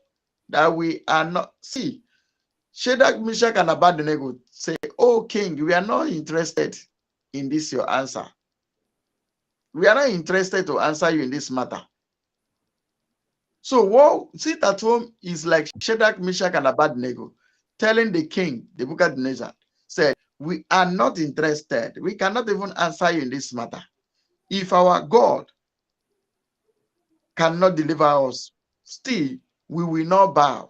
that we are not. See, Shadrach, Meshach, and Abednego say, "Oh King, we are not interested in this your answer. We are not interested to answer you in this matter." So what sit at home is like Shadrach, Meshach, and Abednego telling the king, the Nebuchadnezzar, said, "We are not interested. We cannot even answer you in this matter. If our God cannot deliver us, still we will not bow."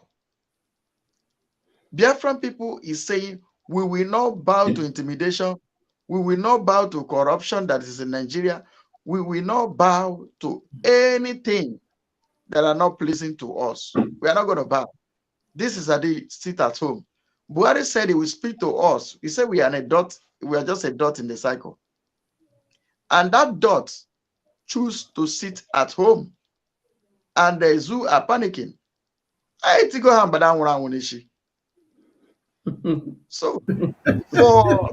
Biafran people is saying, we will not bow to intimidation. We will not bow to corruption that is in Nigeria. We will not bow to anything that are not pleasing to us. We are not going to bow. This is the sit at home. Buhari said he will speak to us. He said we are a dot. We are just a dot in the cycle. And that dot choose to sit at home. And the zoo are panicking. I to go ham, but I want to. So for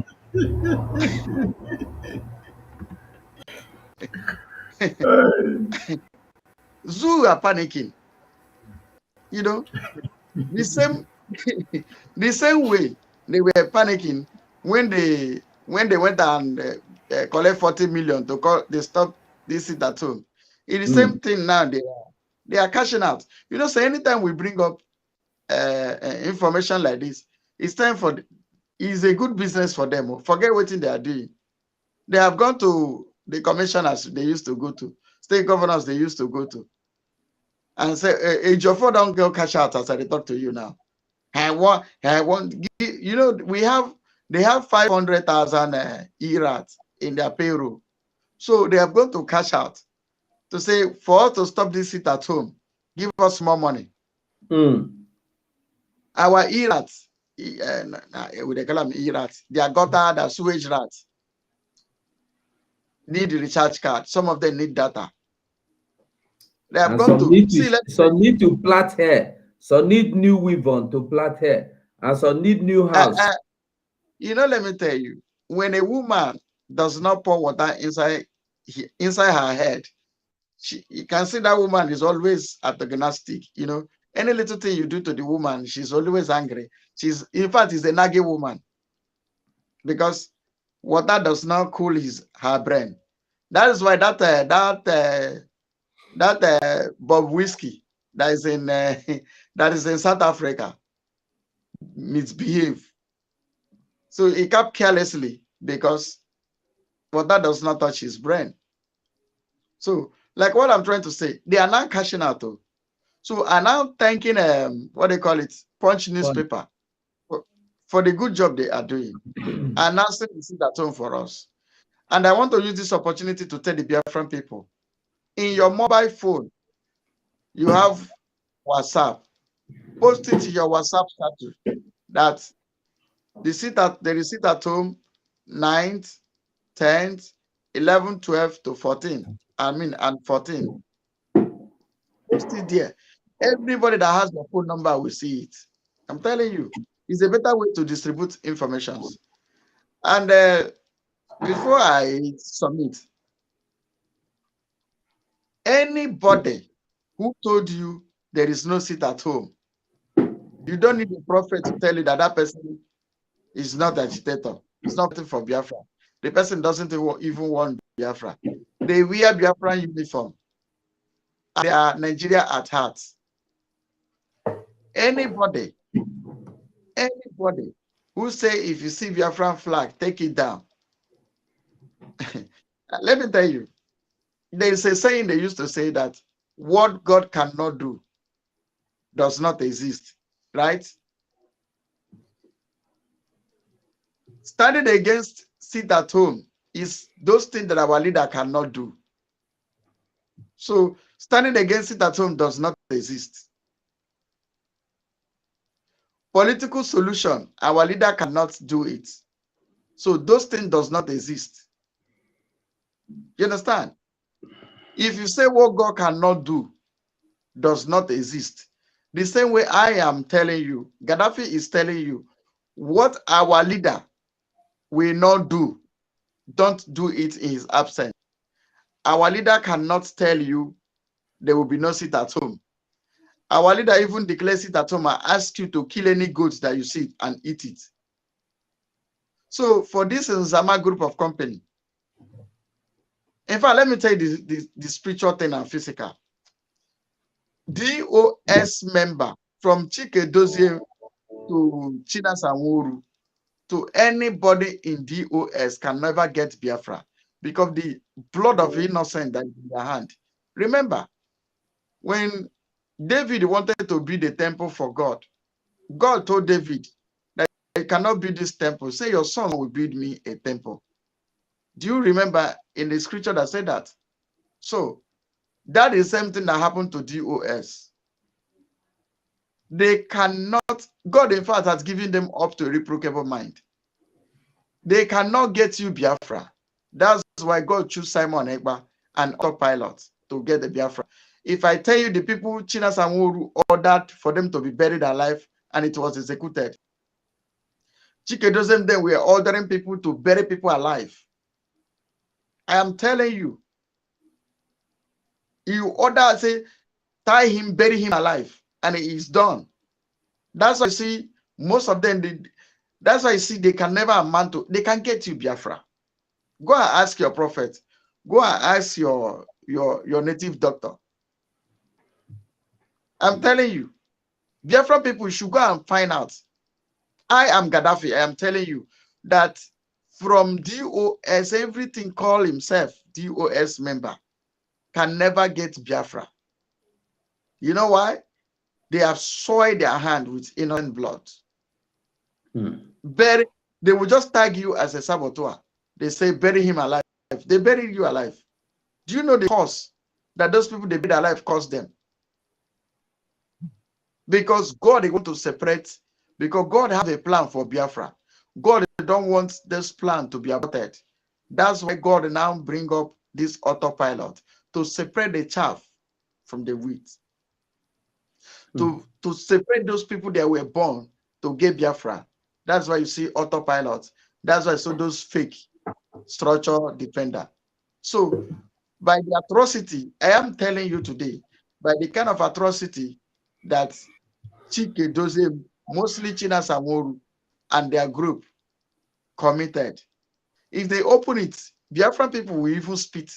zoo are panicking. You know, the same the same way they were panicking when they went and collect 40 million to call they stop this sit at home. It's the same thing now. They are cashing out. You know, so anytime we bring up information like this, it's time for it's a good business for them. Forget what they are doing. They have gone to the commissioners they used to go to, state governors they used to go to, and say, "Hey, Joffo don't go cash out as I talk to you now. I want, you know, they have 500,000 ERAT in their payroll. So they are going to cash out to say, for us to stop this sit at home, give us more money." Our ERAT, we call them ERAT, their gutter, their sewage rats need the recharge card. Some of them need data. They have gone to see. Some need to plait hair. Some need new weave on to plait hair, and some need new house. You know, let me tell you, when a woman does not pour water inside her head, you can see that woman is always antagonistic. You know, any little thing you do to the woman, she's always angry. In fact, is a naggy woman, because water does not cool her brain. That is why that Bob whiskey that is in that is in South Africa misbehave. So he kept carelessly because water does not touch his brain. So, like what I'm trying to say, they are now cashing out. So I'm now thanking what they call it, Punch newspaper for the good job they are doing. And now saying this at home for us. And I want to use this opportunity to tell the Biafran people, in your mobile phone, you have WhatsApp. Post it to your WhatsApp status that there is sit at home 9th, 10th, 11, 12 to 14. And 14. Post it there. Everybody that has your phone number will see it. I'm telling you, it's a better way to distribute information. And before I submit, anybody who told you there is no seat at home, you don't need a prophet to tell you that that person is not agitator. It's not for Biafra. The person doesn't even want Biafra. They wear Biafran uniform. They are Nigeria at heart. Anybody who say if you see Biafran flag, take it down. Let me tell you, there is a saying they used to say that what God cannot do does not exist, right? Standing against sit at home is those things that our leader cannot do. So standing against sit at home does not exist. Political solution, our leader cannot do it. So those things does not exist. You understand? If you say what God cannot do does not exist, the same way I am telling you, Gaddafi is telling you, what our leader will not do, don't do it in his absence. Our leader cannot tell you there will be no sit at home. Our leader even declares it at home and asks you to kill any goats that you see and eat it. So for this Nzama group of company, in fact, let me tell you the spiritual thing and physical. DOS member from Chike Dozie to China Sanworu to anybody in DOS can never get Biafra because the blood of innocent that is in their hand. Remember, when David wanted to build a temple for God, God told David that you cannot build this temple. Say your son will build me a temple. Do you remember in the scripture that said that? So that is something that happened to DOS. They cannot, God in fact has given them up to a reprobable mind. They cannot get you Biafra. That's why God chose Simon Egba and autopilot to get the Biafra. If I tell you the people China Sanworu ordered for them to be buried alive and it was executed, Chikedozem then were ordering people to bury people alive. I am telling you, you order, say, tie him, bury him alive, and it is done. That's why you see most of them, that's why you see they can never amount to, they can get you Biafra. Go and ask your prophet. Go and ask your native doctor. I'm telling you, Biafra people should go and find out. I am Gaddafi. I am telling you that from DOS, everything call himself DOS member can never get Biafra. You know why? They have soiled their hand with innocent blood. They will just tag you as a saboteur. They say bury him alive. They buried you alive. Do you know the cost that those people they buried alive cost them? Because God they want to separate, because God have a plan for Biafra. God don't want this plan to be aborted. That's why God now bring up this autopilot to separate the chaff from the wheat. To separate those people that were born to get Biafra. That's why you see autopilot. That's why I saw those fake structure defender. So by the atrocity, I am telling you today, by the kind of atrocity that Chike Dozie, mostly China Sanworu and their group committed, if they open it, Biafran people will even spit.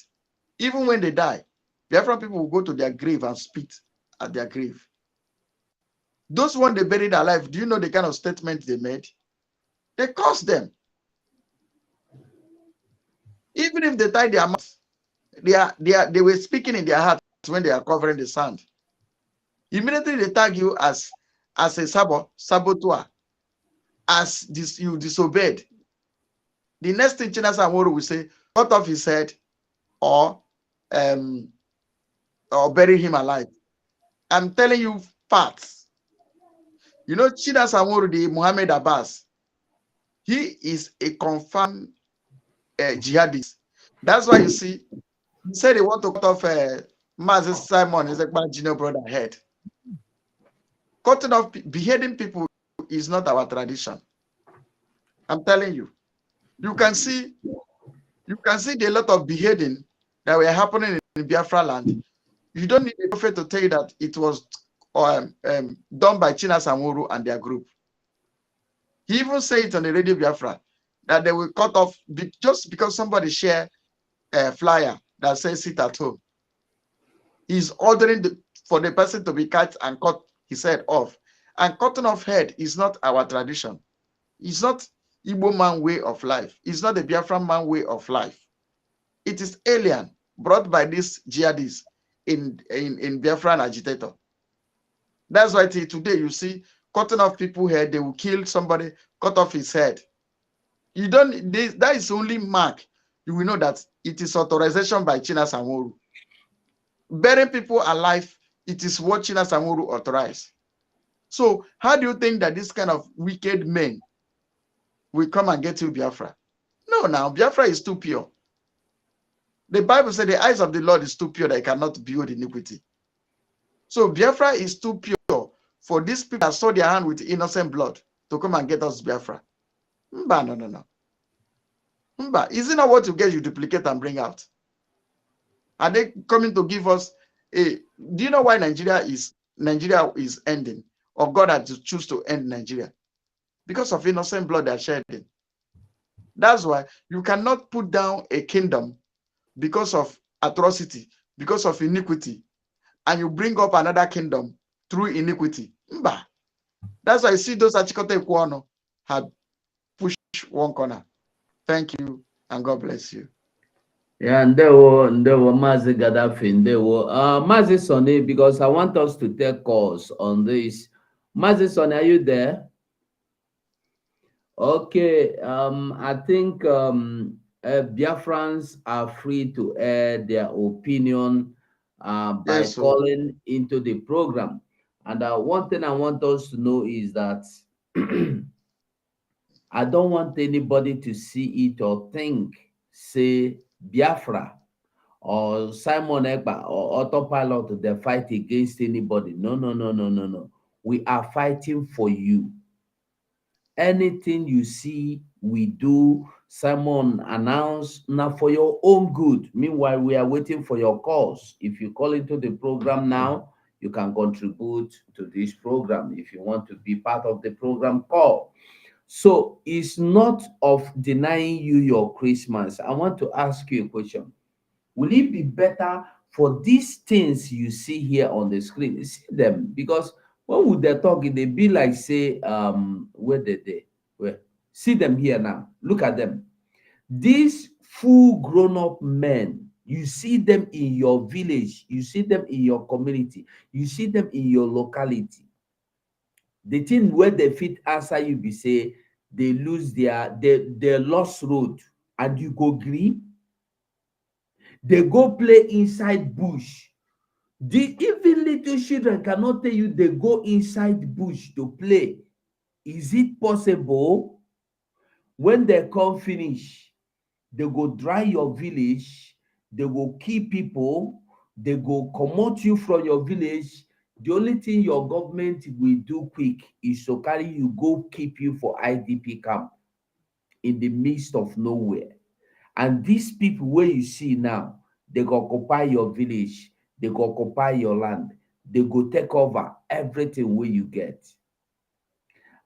Even when they die, Biafran people will go to their grave and spit at their grave. Those ones they buried alive, do you know the kind of statement they made? They cursed them. Even if they tied their mouth, they were speaking in their hearts when they are covering the sand. Immediately they tag you as a saboteur, as you disobeyed. The next thing China Sanworu will say, cut off his head or or bury him alive. I'm telling you facts. You know, Chida Samorudi, Muhammad Abbas, he is a confirmed jihadist. That's why you see, he said they want to cut off Mazi Simon, his junior brother head. Cutting off, beheading people is not our tradition. I'm telling you. You can see the lot of beheading that were happening in Biafra land. You don't need a prophet to tell you that it was done by China Samuru and their group. He even said it on the radio Biafra that they will cut off just because somebody share a flyer that says sit at home. He's ordering for the person to be cut and cut his head off. And cutting off head is not our tradition. It's not Igbo man way of life. It's not the Biafran man way of life. It is alien brought by these jihadists in Biafran agitator. That's why today you see cutting off people's head, they will kill somebody, cut off his head. You don't, that is only mark. You will know that it is authorization by China Samuru. Burying people alive, it is what China Samuru authorized. So how do you think that this kind of wicked men will come and get you Biafra? No, now Biafra is too pure. The Bible said the eyes of the Lord is too pure that it cannot behold iniquity. So Biafra is too pure for these people that saw their hand with innocent blood to come and get us Biafra. Mba, no. Mba, is it not what you get, you duplicate and bring out? Are they coming to give us a... Do you know why Nigeria is ending? Or God had to choose to end Nigeria? Because of innocent blood that shedding. That's why you cannot put down a kingdom because of atrocity, because of iniquity, and you bring up another kingdom through iniquity. Mba. That's why I see those Achikote Kwano had pushed one corner. Thank you, and God bless you. Yeah, and there were Mazi Gaddafi, there were Mazi Sonny, because I want us to take calls on this. Mazi Sonny, are you there? Okay, I think Biafrans are free to air their opinion by Yes, so calling into the program. And one thing I want us to know is that I don't want anybody to see it or think, say, Biafra or Simon Ekpa or autopilot, they fight against anybody. No. We are fighting for you. Anything you see we do, Simon announce, now for your own good. Meanwhile, we are waiting for your calls. If you call into the program now, you can contribute to this program. If you want to be part of the program, call. So it's not of denying you your Christmas. I want to ask you a question. Will it be better for these things you see here on the screen? See them, because when would they talk, they be like, say, where did they? Where? See them here now. Look at them. These full grown-up men, you see them in your village, you see them in your community, you see them in your locality. The thing where they fit answer you be say they lose their lost road, and you go green. They go play inside bush. Even little children cannot tell you they go inside bush to play. Is it possible? When they come finish, they go dry your village, they go kill people, they go comot you from your village. The only thing your government will do quick is to carry you, go keep you for IDP camp in the midst of nowhere. And these people where you see now, they go occupy your village, they go occupy your land, they go take over everything where you get.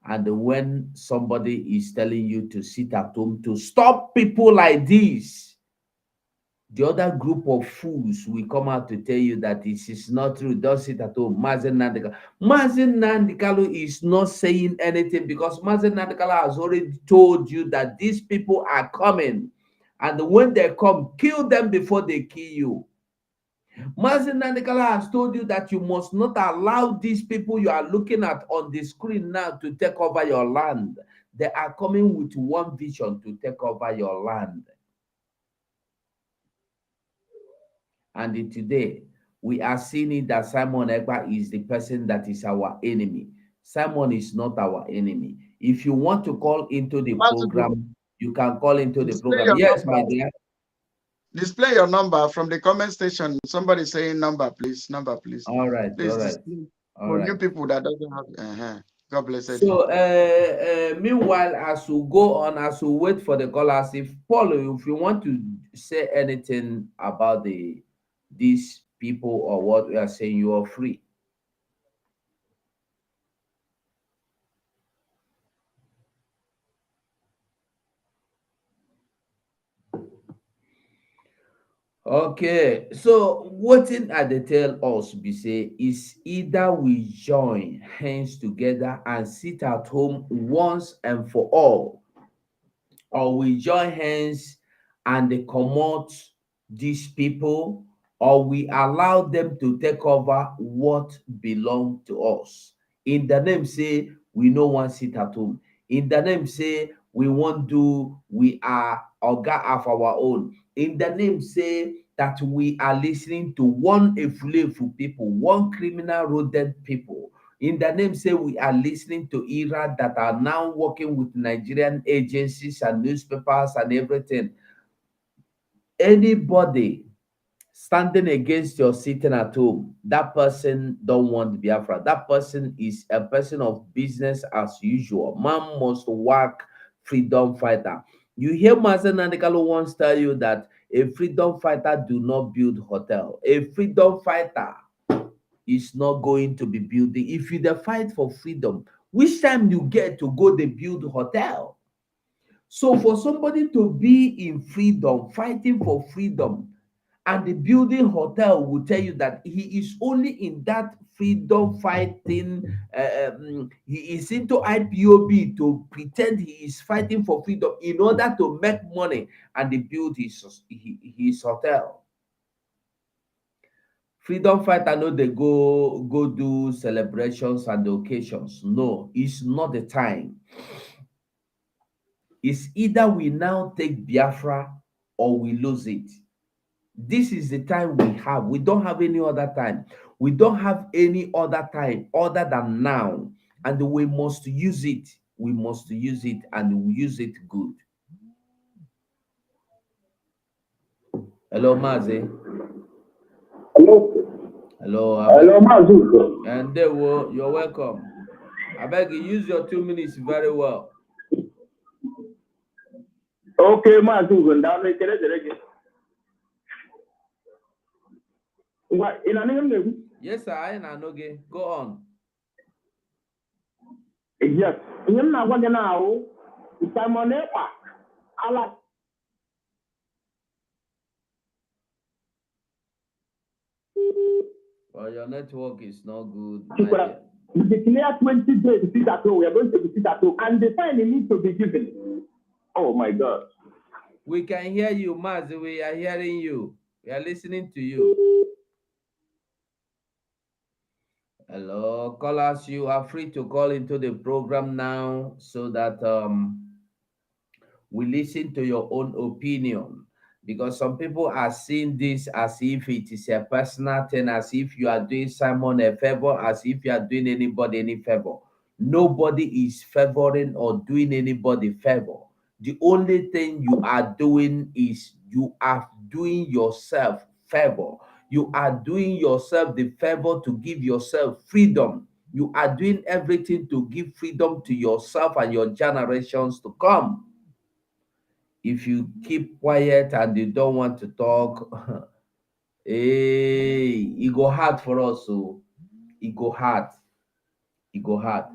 And when somebody is telling you to sit at home to stop people like this, the other group of fools will come out to tell you that this is not true. Don't sit at home. Mazen Nandikalu is not saying anything, because Mazen Nandikalu has already told you that these people are coming. And when they come, kill them before they kill you. Mazen Nandikala has told you that you must not allow these people you are looking at on the screen now to take over your land. They are coming with one vision to take over your land. And today, we are seeing it that Simon Ekpa is the person that is our enemy. Simon is not our enemy. If you want to call into the program, you can call into the program. Yes, my dear. Display your number from the comment section. Somebody saying number, please. Number, please. All right, Please all right, display all for right. new people that doesn't have. God bless you. So, meanwhile, as we go on, as we wait for the callers, if Paul, if you want to say anything about these people or what we are saying, you are free. Okay, so what in at the tell us be say is either we join hands together and sit at home once and for all, or we join hands and they comot these people, or we allow them to take over what belong to us. In the name say we no one sit at home. In the name say we want do we are oga of our own. In the name say that we are listening to one efulefu people, one criminal rodent people. In the name say we are listening to IRA that are now working with Nigerian agencies and newspapers and everything. Anybody standing against your sitting at home, that person don't want Biafra. That person is a person of business as usual. Man must work, freedom fighter. You hear Mazen Nandekalo once tell you that a freedom fighter do not build hotel. A freedom fighter is not going to be building. If you the fight for freedom, which time you get to go they build hotel? So for somebody to be in freedom, fighting for freedom, and the building hotel will tell you that he is only in that freedom fighting. He is into IPOB to pretend he is fighting for freedom in order to make money and they build his hotel. Freedom fighter no dey go do celebrations and occasions. No, it's not the time. It's either we now take Biafra or we lose it. This is the time we have. We don't have any other time. We don't have any other time other than now. And we must use it. We must use it and we use it good. Hello, Mazi. Hello. Hello, Hello, Mazuko. and they will, you're welcome. I beg you, use your 2 minutes very well. Okay, Mazuko. Now make it again. What in a name? Yes, sir, I know. Go on. Yes. You know what now? Simon Ekpa. Allah. Well, your network is not good. We declare 20 days to sit at home. We are going to be sit at home, and the time needs to be given. Oh my God. We can hear you, Maz. We are hearing you. We are listening to you. Hello, callers. You are free to call into the program now so that we listen to your own opinion. Because some people are seeing this as if it is a personal thing, as if you are doing Simon a favor, as if you are doing anybody any favor. Nobody is favoring or doing anybody favor. The only thing you are doing is you are doing yourself favor. You are doing yourself the favor to give yourself freedom. You are doing everything to give freedom to yourself and your generations to come. If you keep quiet and you don't want to talk, hey, it go hard for us. So it go hard. It go hard.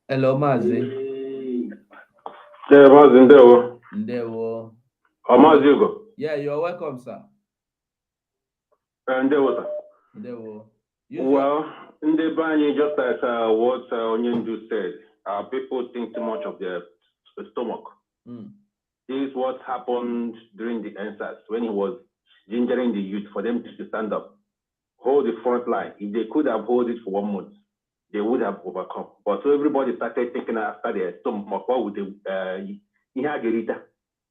Hello, Mazi. Yeah, Mazi, Ndewo. Mazi. Yeah, you're welcome, sir. Ndewo. Well, in the Bani, just like what Onyendu said, people think too much of their stomach. This is what happened during the NSAS when he was gingering the youth for them to stand up, hold the front line. If they could have held it for 1 month, they would have overcome. But so everybody started thinking after their stomach, what would they,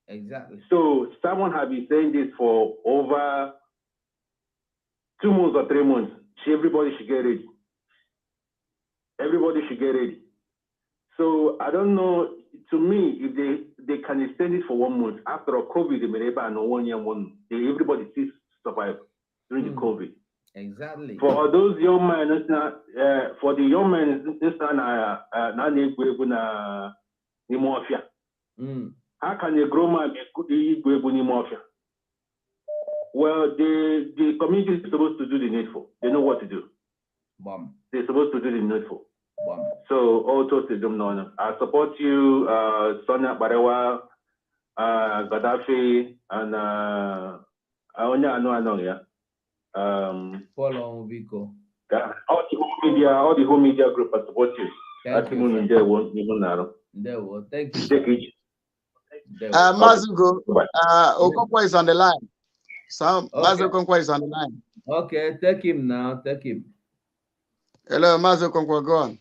exactly. So someone has been saying this for over 2 months or 3 months. Everybody should get ready. Everybody should get ready. So I don't know. To me, if they can extend it for 1 month after COVID, they may never know 1 year, everybody still survive during the COVID. Exactly. For those young men, for the young men, this how can a grown man be mafia? Well, the community is supposed to do the needful. They know what to do. Bomb. They're supposed to do the needful. Bomb. So also to them, no. I support you, Sonia Barewa, Gaddafi, and Paul Vico. All the whole media group I support you. Thank you. Thank you. Mazugo, Okonkwo is on the line. So Mazugo Okonkwo is on the line. Okay, take him now. Take him. Hello, Mazugo Okonkwo, go on.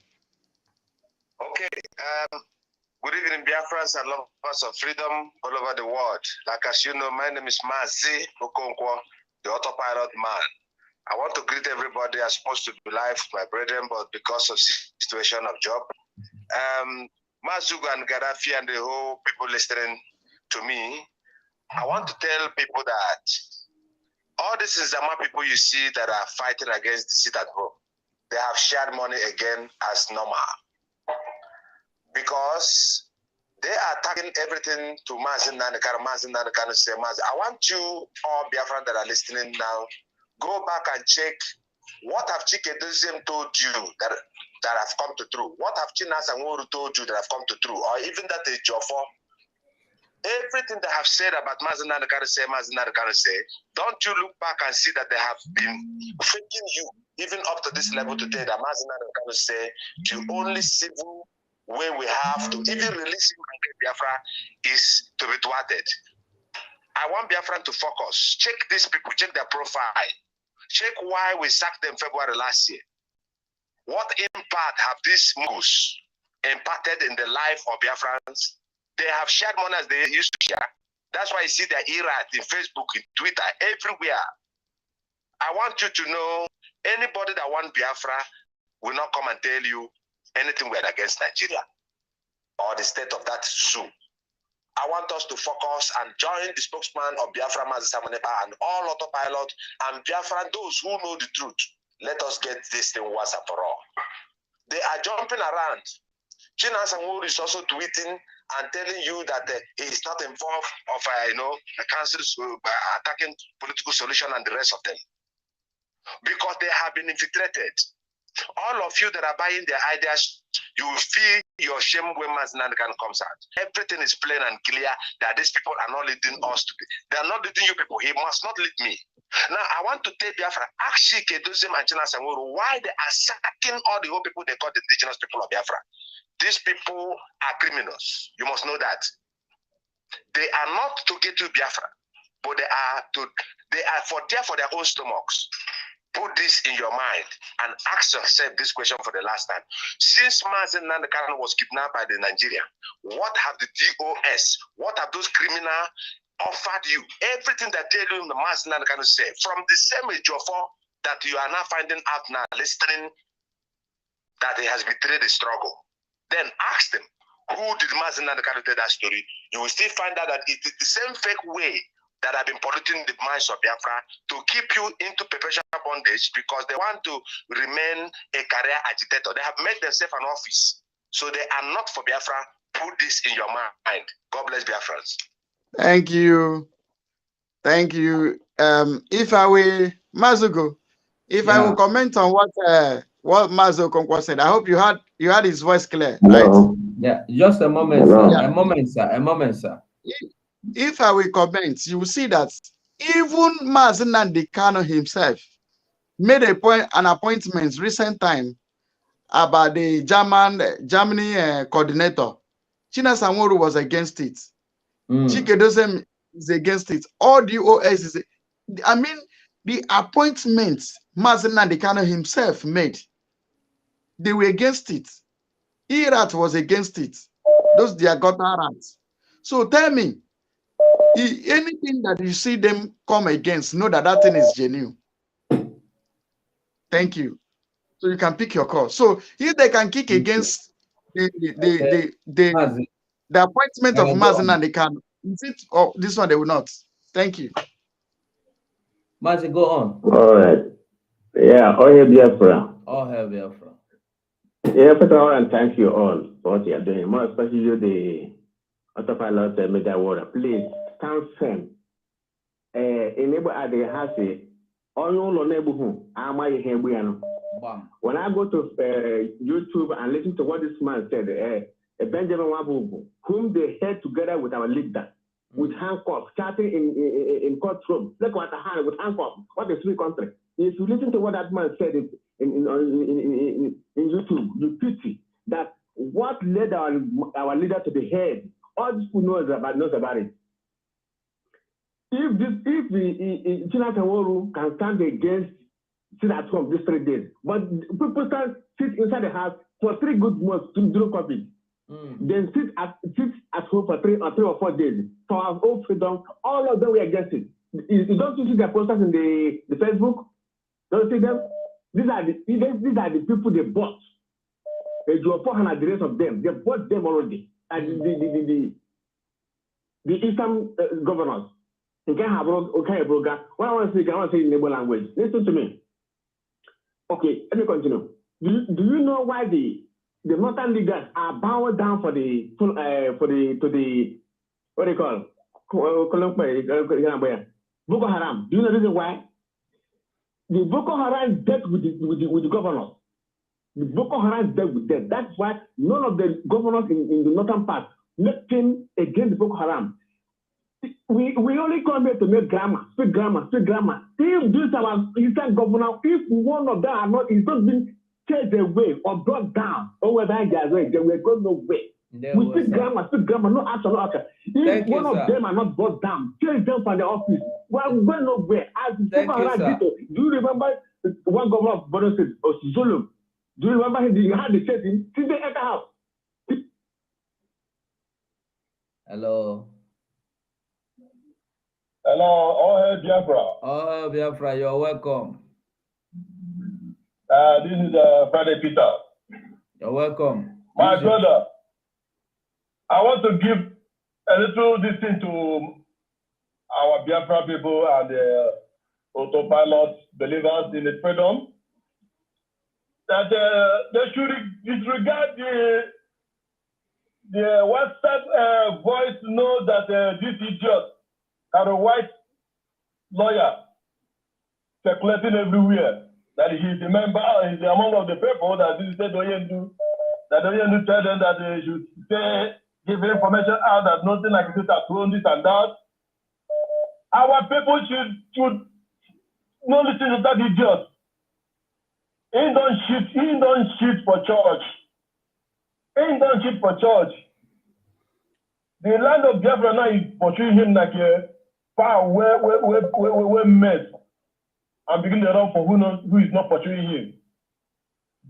Okay. Good evening, Biafrans and lovers of freedom all over the world. Like as you know, my name is Mazi Okonkwo, the autopilot man. I want to greet everybody. I'm supposed to be live with my brethren, but because of situation of job, Mazugo and Gaddafi and the whole people listening to me, I want to tell people that all these Zama people you see that are fighting against the sit at home, they have shared money again as normal. Because they are tagging everything to Mazin Nanakano say Mazin. I want you all Biafran that are listening now, go back and check what have Chikedozim told you that have come to true. What have Chinas and Woru told you that have come to true, or even that is Jofo. Everything they have said about Mazin Nanakano say, don't you look back and see that they have been faking you even up to this level today that Mazin Nanakano say the only civil way we have to even release him and get Biafra is to be thwarted. I want Biafra to focus. Check these people, check their profile. Check why we sacked them February last year. What impact have these moves impacted in the life of Biafrans? They have shared money as they used to share. That's why you see their irate in Facebook, in Twitter, everywhere. I want you to know, anybody that wants Biafra will not come and tell you anything we're against Nigeria or the state of that zoo. I want us to focus and join the spokesman of Biafra Mazisamaneba and all autopilot and Biafra, those who know the truth. Let us get this thing once and for all. They are jumping around. China Sanwó is also tweeting and telling you that he is not involved of the council attacking political solution and the rest of them. Because they have been infiltrated. All of you that are buying their ideas, you will feel your shame when Mazinankan comes out. Everything is plain and clear that these people are not leading us to be. They are not leading you people. He must not lead me. Now, I want to tell Biafra, actually, Kedozim and China Sanwó, why they are sacking all the whole people they call the indigenous people of Biafra. These people are criminals. You must know that. They are not to get to Biafra, but they are for their own stomachs. Put this in your mind and ask yourself this question for the last time. Since Mazen Nandakan was kidnapped by the Nigeria, what have the DOS, what have those criminals offered you? Everything that tell you the Mazen Nandakan say, from the same age of that you are now finding out now, listening that he has betrayed the struggle. Then ask them, who did Mazen Nandakan tell that story? You will still find out that it is the same fake way that have been polluting the minds of Biafra to keep you into perpetual bondage because they want to remain a career agitator. They have made themselves an office. So they are not for Biafra. Put this in your mind. God bless Biafrans. Thank you. Thank you. If I will, Mazugo, I will comment on what Mazugo said, I hope you had his voice clear, right? Yeah, just a moment, sir. Yeah. A moment, sir. If I will comment, you will see that even Mazen Nandekano himself made an appointment recent time about the Germany coordinator. China Sanwó was against it. Chikedozem is against it. All the OS is. I mean, the appointments Mazen Nandekano himself made, they were against it. Irat was against it. Those Diagota rats. So tell me, anything that you see them come against, know that thing is genuine. Thank you. So you can pick your call. So if they can kick against the appointment of Mazina, they can. Is it? Oh, this one they will not. Thank you. Mazi, go on. All right. Yeah, all hail Biafra. All hail Biafra. Yeah, first of all, and thank you all for what you are doing. More especially you, the autopilot media water. Please stand firm. Enable at the house. When I go to YouTube and listen to what this man said, Benjamin Wabubu, whom they held together with our leader, with handcuffs, chatting in courtroom, look what the hand with handcuffs. What a free country! If you listen to what that man said in YouTube, you pity that what led our leader to the head. All these people knows about it. If China can stand against sit at home these 3 days, but people sit inside the house for 3 good months to do COVID. Then sit at home for 3 or 4 days for our own freedom. All of them were against it. You don't see their posters in the Facebook. Don't see them. These are the people they bought. They drew 400 days of them. They bought them already. And the Eastern governors. Okay, broker. What I want to say in Igbo language. Listen to me. Okay, let me continue. Do you know why the northern leaders are bowing down to the what do you call Boko Haram? Do you know the reason why? The Boko Haram dealt with the governors. The Boko Haram dealt with them. That's why none of the governors in the northern part came against the Boko Haram. We only come here to make grammar, speak grammar. If this our eastern governor, if one of them are not, is not being chased away or brought down, or whether we're going nowhere. We speak grammar, no action, If one of them are not brought down, chase them from the office. We're going nowhere. As Boko Haram do you remember one governor of Borno State, Zulu? Do you remember he had the chasing? Since they enter house. Hello. Hello, all hail Biafra. All hail Biafra, you're welcome. This is Friday Peter. You're welcome. My brother, I want to give a little this thing to our Biafra people and the autopilot believers in the freedom, that they should disregard the WhatsApp voice know that this idiot are a white lawyer circulating everywhere, that he's a member, he's among of the people that this said Oyendu, that Oyendu tell them that they should give information out that nothing like this at home, this and that. Our people should not listen to that idiot. He don't shit for church. He don't shit for church. The land of Biafra now is pursuing him like a far where mess and begin to run for who is not pursuing him.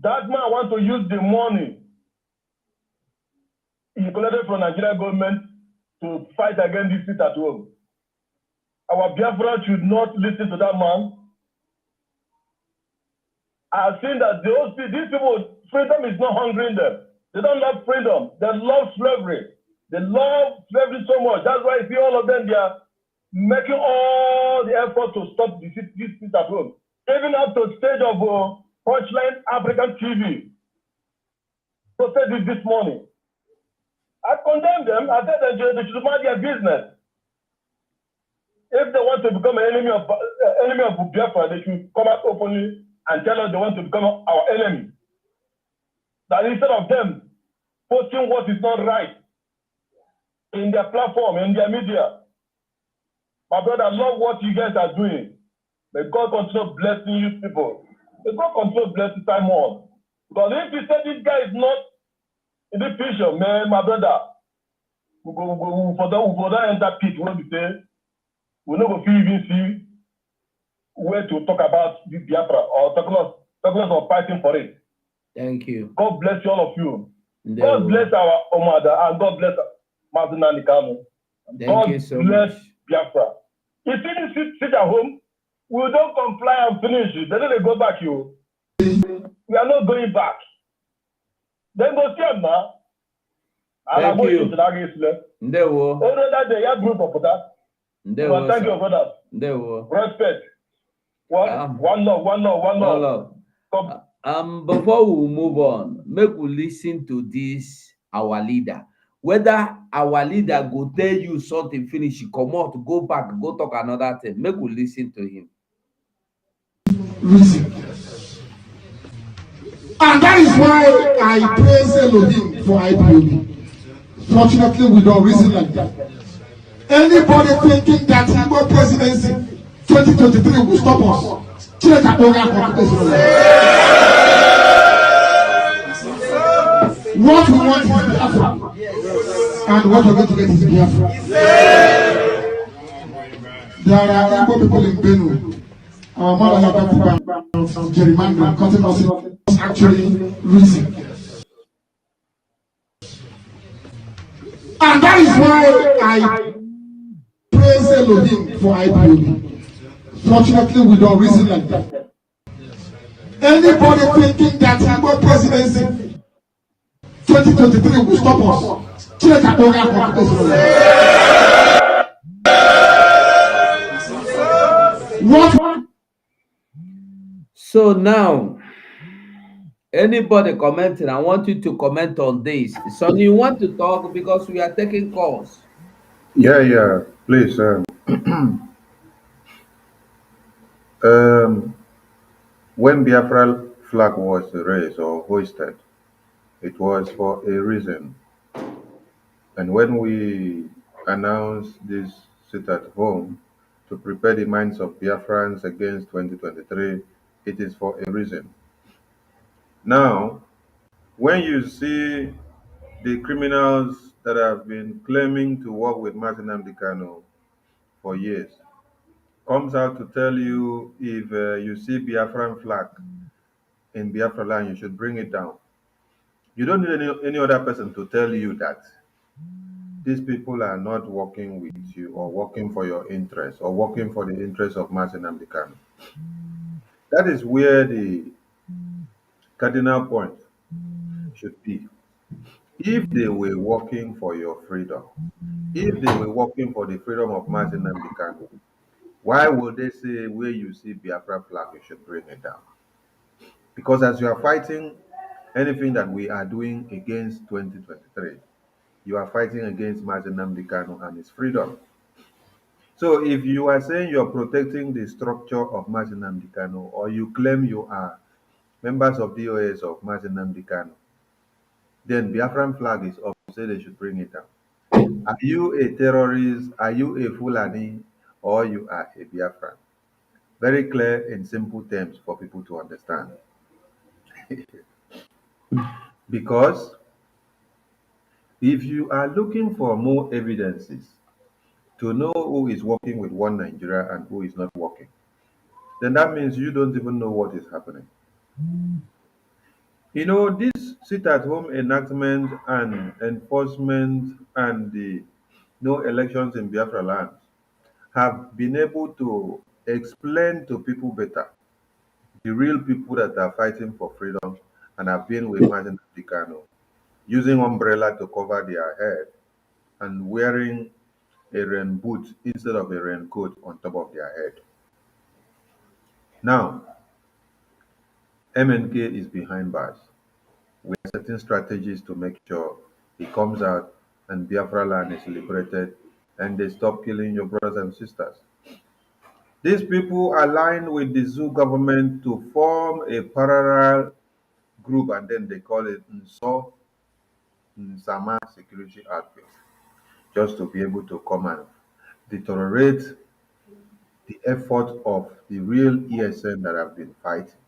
That man wants to use the money he collected from Nigerian government to fight against this shit at home. Our Biafra should not listen to that man. I've seen that these people, freedom is not hungering them. They don't love freedom. They love slavery. They love slavery so much. That's why you see all of them, they are making all the effort to stop this at home. Even up to the stage of Punchline African TV. So said this morning. I condemn them. I said that they should mind their business. If they want to become an enemy of Biafra, they should come out openly and tell us they want to become our enemy. That instead of them posting what is not right in their platform, in their media. My brother, I love what you guys are doing. May God continue blessing you people. May God continue blessing Simon. Because if you say this guy is not in the picture, man, my brother, we go for that enter pit when we say, we not go even see where to talk about this Biafra or talk of fighting for it. Thank you. God bless you, all of you. God bless our Omada and God bless Mazina Nikano. Thank you so much. Biafra. If you sit at home, we don't comply and finish it. Then they go back you. We are not going back. Then go see them now. Thank you. Ndewo. That day, you group of that. Ndewo. Thank you, brother. Ndewo. Respect. One love. Before we move on, make we listen to this our leader. Whether our leader go tell you something finish, come out, go back, go talk another thing. Make we listen to him. Reason. And that is why I praise Elohim for IPOB. Fortunately, we don't reason like that. Anybody thinking that Igbo presidency 2023 will stop us? Check that what we want is Biafra, and what we're going to get is Biafra. There are Igbo people in Benue. Our mother had talked about gerrymandering, cutting us was actually reason. And that is why I praise Elohim for IPOB. Fortunately, we don't reason like that. Anybody thinking that Igbo presidency 2023 will stop us? Check that what? So now, anybody commenting, I want you to comment on this. So you want to talk because we are taking calls. Yeah, please. When Biafra flag was raised or hoisted, it was for a reason. And when we announced this sit at home to prepare the minds of Biafrans against 2023, it is for a reason. Now, when you see the criminals that have been claiming to work with Martin Amdekano for years, comes out to tell you if you see Biafran flag in Biafra land, you should bring it down. You don't need any other person to tell you that these people are not working with you or working for your interest or working for the interest of Martin Amdekano. That is where the cardinal point should be. If they were working for your freedom, if they were working for the freedom of Martin Amdekano, why would they say where you see Biafra flag, you should bring it down? Because as you are fighting anything that we are doing against 2023, you are fighting against Martin Amdekano and his freedom. So if you are saying you're protecting the structure of Martin Amdekano, or you claim you are members of DOS of Martin Amdekano, then Biafran flag is up. Say they should bring it down. Are you a terrorist? Are you a Fulani? Or you are a Biafran? Very clear in simple terms for people to understand. Because if you are looking for more evidences to know who is working with one Nigeria and who is not working, then that means you don't even know what is happening. You know, this sit-at-home enactment and enforcement and the no elections in Biafra land have been able to explain to people better the real people that are fighting for freedom and have been with Martin Amdekano, using umbrella to cover their head and wearing a rain boot instead of a raincoat on top of their head. Now, MNK is behind bars. We are setting strategies to make sure he comes out and Biafra land is liberated and they stop killing your brothers and sisters. These people aligned with the zoo government to form a parallel group, and then they call it Nsama security outfit, just to be able to come and deteriorate the effort of the real ESN that have been fighting.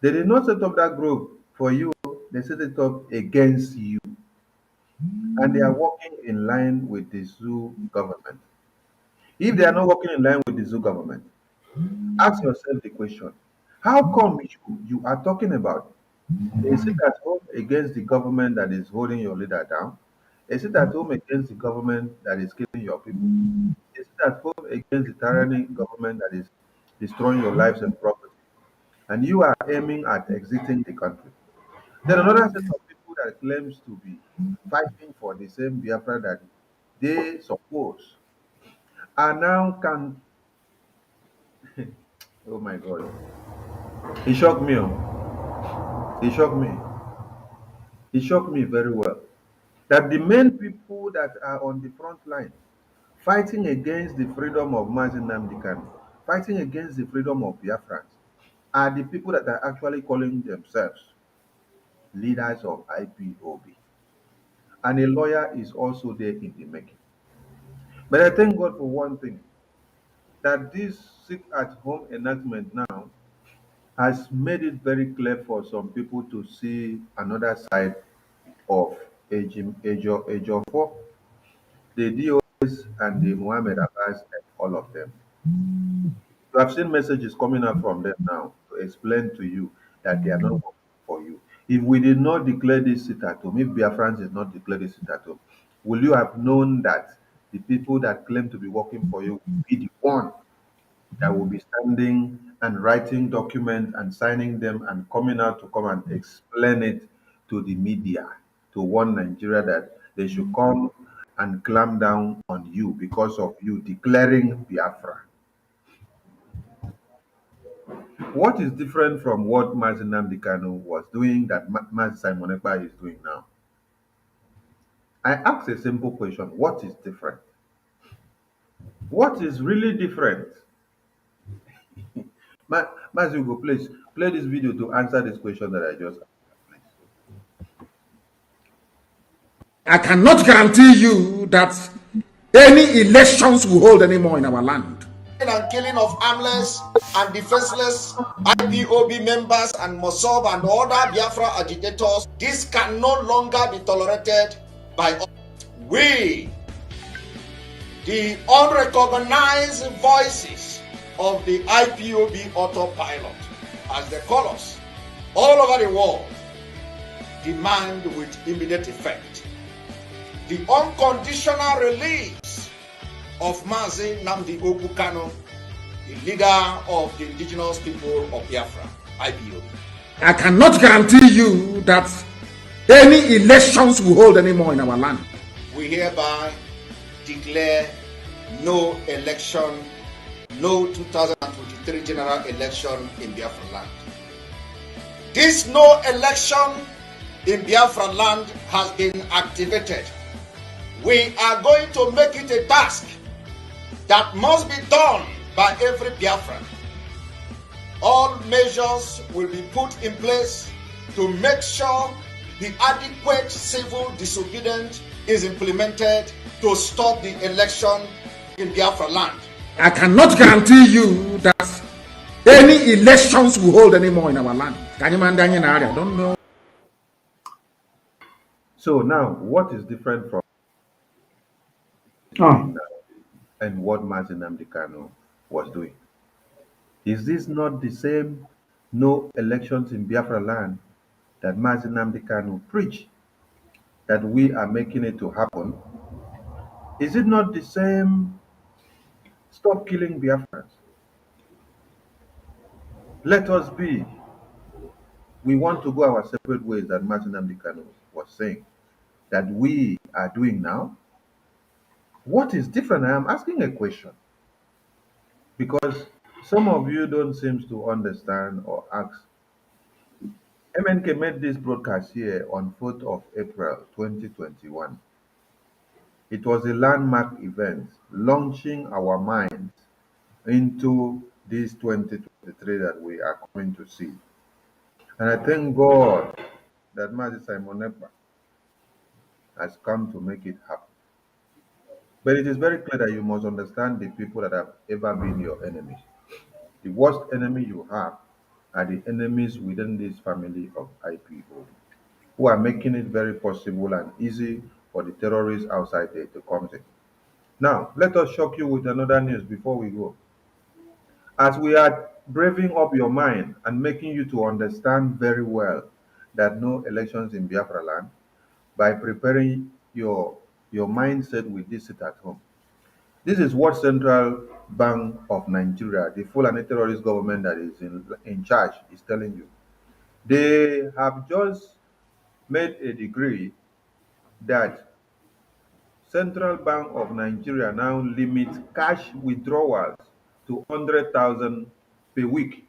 They did not set up that group for you, they set it up against you. And they are working in line with the zoo government. If they are not working in line with the zoo government, ask yourself the question, how come you are talking about a sit at home against the government that is holding your leader down, a sit at home against the government that is killing your people, a sit at home against the tyranny government that is destroying your lives and property, and you are aiming at exiting the country. Then another set of people that claims to be fighting for the same Biafra that they suppose are now can. Oh my God, it shocked me. Oh. It shocked me. It shocked me very well that the main people that are on the front line fighting against the freedom of Mazin Nnamdi Kanu, fighting against the freedom of Biafrans, are the people that are actually calling themselves leaders of IPOB. And a lawyer is also there in the making. But I thank God for one thing, that this sit at home enactment now has made it very clear for some people to see another side of Ejiofor, the DOS and the Muhammad Abbas and all of them. You have seen messages coming out from them now to explain to you that they are not working for you. If we did not declare this sit at home, if Biafrans did not declare this sit at home, will you have known that the people that claim to be working for you will be the one that will be standing and writing documents and signing them and coming out to come and explain it to the media, to warn Nigeria that they should come and clamp down on you because of you declaring Biafra? What is different from what Mazin Nnamdi Kanu was doing that Mazin Simon Ekpa is doing now? I ask a simple question. What is different? What is really different? Mazin, go please play this video to answer this question that I just asked. I cannot guarantee you that any elections will hold anymore in our land. And killing of armless and defenseless IPOB members and Mossab and other Biafra agitators, this can no longer be tolerated by us. We, the unrecognized voices of the IPOB autopilot, as they call us, all over the world, demand with immediate effect the unconditional release of Mazi Nnamdi Kanu, the leader of the indigenous people of Biafra, IPOB. I cannot guarantee you that any elections will hold anymore in our land. We hereby declare no election, no 2023 general election in Biafra land. This no election in Biafra land has been activated. We are going to make it a task that must be done by every Biafran. All measures will be put in place to make sure the adequate civil disobedience is implemented to stop the election in Biafra land. I cannot guarantee you that any elections will hold anymore in our land. I don't know. So now, what is different from and what Mazin Nnamdi Kanu was doing? Is this not the same no elections in Biafra land that Mazin Nnamdi Kanu preached that we are making it to happen? Is it not the same stop killing Biafrans? Let us be. We want to go our separate ways that Mazin Nnamdi Kanu was saying that we are doing now. What is different? I am asking a question because some of you don't seem to understand or ask. MNK made this broadcast here on 4th of April 2021. It was a landmark event launching our minds into this 2023 that we are coming to see. And I thank God that Mazi Simon Ekpa has come to make it happen. But it is very clear that you must understand the people that have ever been your enemies. The worst enemy you have are the enemies within this family of IPO, who are making it very possible and easy for the terrorists outside there to come in. Now, let us shock you with another news before we go. As we are braving up your mind and making you to understand very well that no elections in Biafra land, by preparing your mindset with this sit at home. This is what Central Bank of Nigeria, the Fulani terrorist government that is in charge, is telling you. They have just made a decree that Central Bank of Nigeria now limits cash withdrawals to 100,000 per week.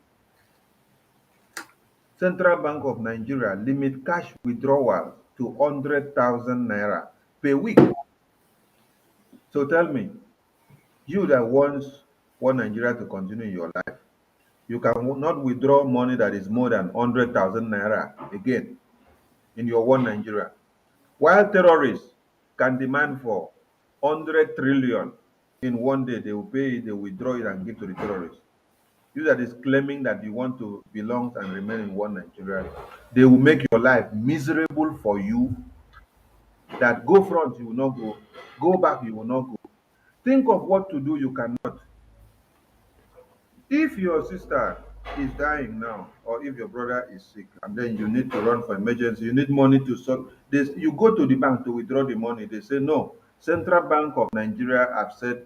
Central Bank of Nigeria limit cash withdrawals to 100,000 naira per week. So tell me, you that want Nigeria to continue in your life, you can not withdraw money that is more than 100,000 naira again in your one Nigeria. While terrorists can demand for 100 trillion in one day, they will pay it, they will withdraw it and give to the terrorists. You that is claiming that you want to belong and remain in one Nigeria, they will make your life miserable for you. That go front, you will not go back, you will not go. Think of what to do, you cannot. If your sister is dying now, or if your brother is sick, and then you need to run for emergency, you need money to sort this, you go to the bank to withdraw the money. They say no. Central Bank of Nigeria have said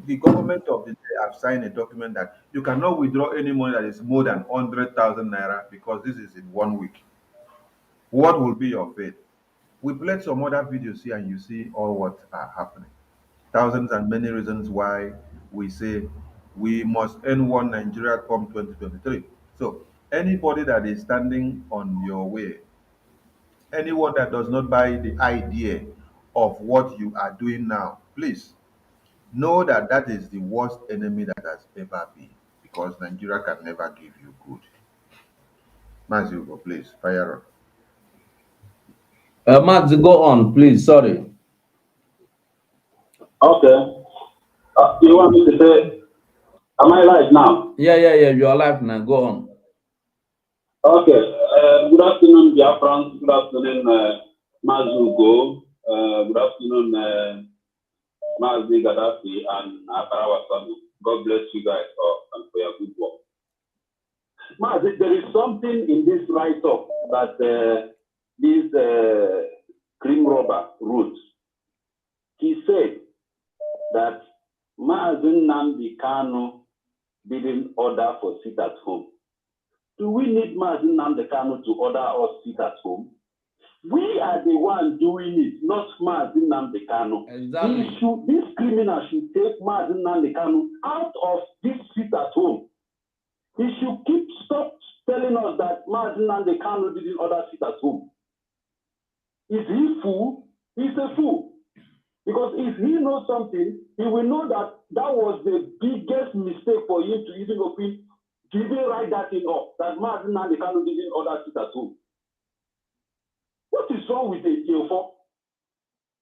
the government of the day have signed a document that you cannot withdraw any money that is more than 100,000 naira because this is in 1 week. What will be your fate? We played some other videos here and you see all what are happening. Thousands and many reasons why we say we must end one Nigeria come 2023. So anybody that is standing on your way, anyone that does not buy the idea of what you are doing now, please know that that is the worst enemy that has ever been, because Nigeria can never give you good. Mazugo, please, fire on. Max, go on, please. Sorry. Okay. You want me to say, am I live now? Yeah. You're alive now. Go on. Okay. Good afternoon, Biafrans. Good afternoon, Mazugo. Good afternoon, Mazi Gaddafi and Akarawa Sami. God bless you guys all and for your good work. Mazi, there is something in this write-up that this cream robber wrote. He said that Mazi Nnamdi Kanu didn't order for sit at home. Do we need Mazi Nnamdi Kanu to order us sit at home? We are the one doing it, not Mazi Nnamdi Kanu. Exactly. This criminal should take Mazi Nnamdi Kanu out of this sit at home. He should stop telling us that Mazi Nnamdi Kanu didn't order sit at home. Is he fool? He's a fool. Because if he knows something, he will know that that was the biggest mistake for him to even write that thing up, that Mazi Nnamdi Kanu didn't order sit at home. What is wrong with the Ejiofor?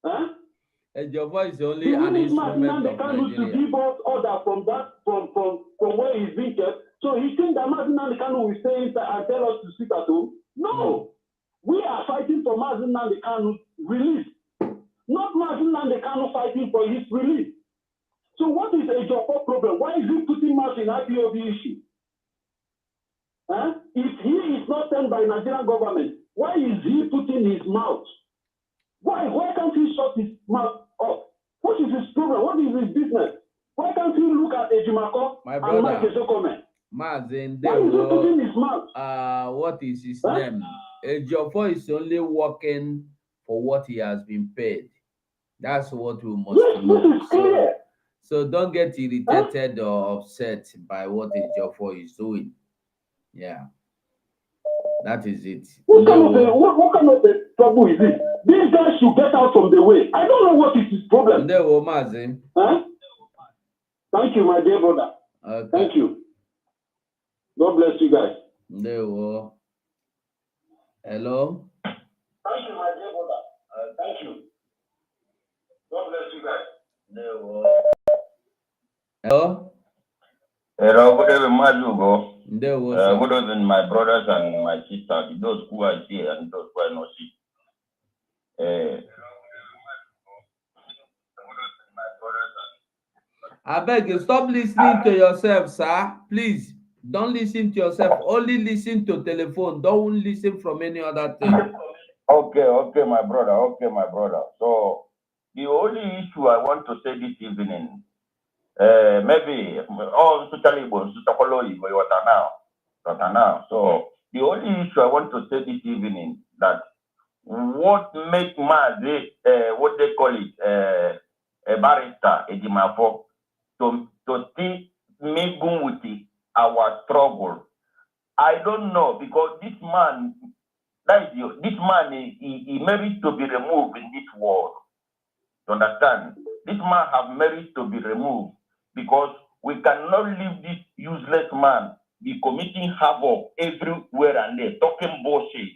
Huh? Ejiofor is only an instrument of Nigeria. To give us order from where he's being kept, so he thinks that Mazi Nnamdi Kanu will stay inside and tell us to sit at home. No, we are fighting for Mazi Nnamdi Kanu's release, not Mazi Nnamdi Kanu fighting for his release. So what is Ejiofor problem? Why is he putting mouth in IPOB issue? Huh? If he is not sent by Nigerian government, why is he putting his mouth? Why can't he shut his mouth up? What is his problem? What is his business? Why can't he look at Ejimako and Mike Ezekome? Mazen, why is he putting his mouth? What is his name? Ejiofor is only working for what he has been paid. That's what we must know. So don't get irritated or upset by what Ejiofor is doing. Yeah, that is it. What kind of a trouble is it? These guys should get out from the way. I don't know what is his problem. Huh? Thank you, my dear brother. Okay. Thank you. God bless you guys. Hello. Hello? Thank you, my dear brother. Thank you. God bless you guys. Hello? Hello, good evening, Mazugo. Good evening, my brothers and my sisters, those who are here and those who are not here. I beg you, stop listening to yourself, sir. Please, don't listen to yourself. Only listen to telephone. Don't listen from any other thing. Okay, my brother. Okay, my brother. So, the only issue I want to say this evening, maybe all totally was now. So the only issue I want to say this evening that what make Mazi what they call it a barrister Ejimafo to still make go with our struggle. I don't know because this man he merits to be removed in this world. You understand? This man have merits to be removed because we cannot leave this useless man be committing havoc everywhere and there, talking bullshit.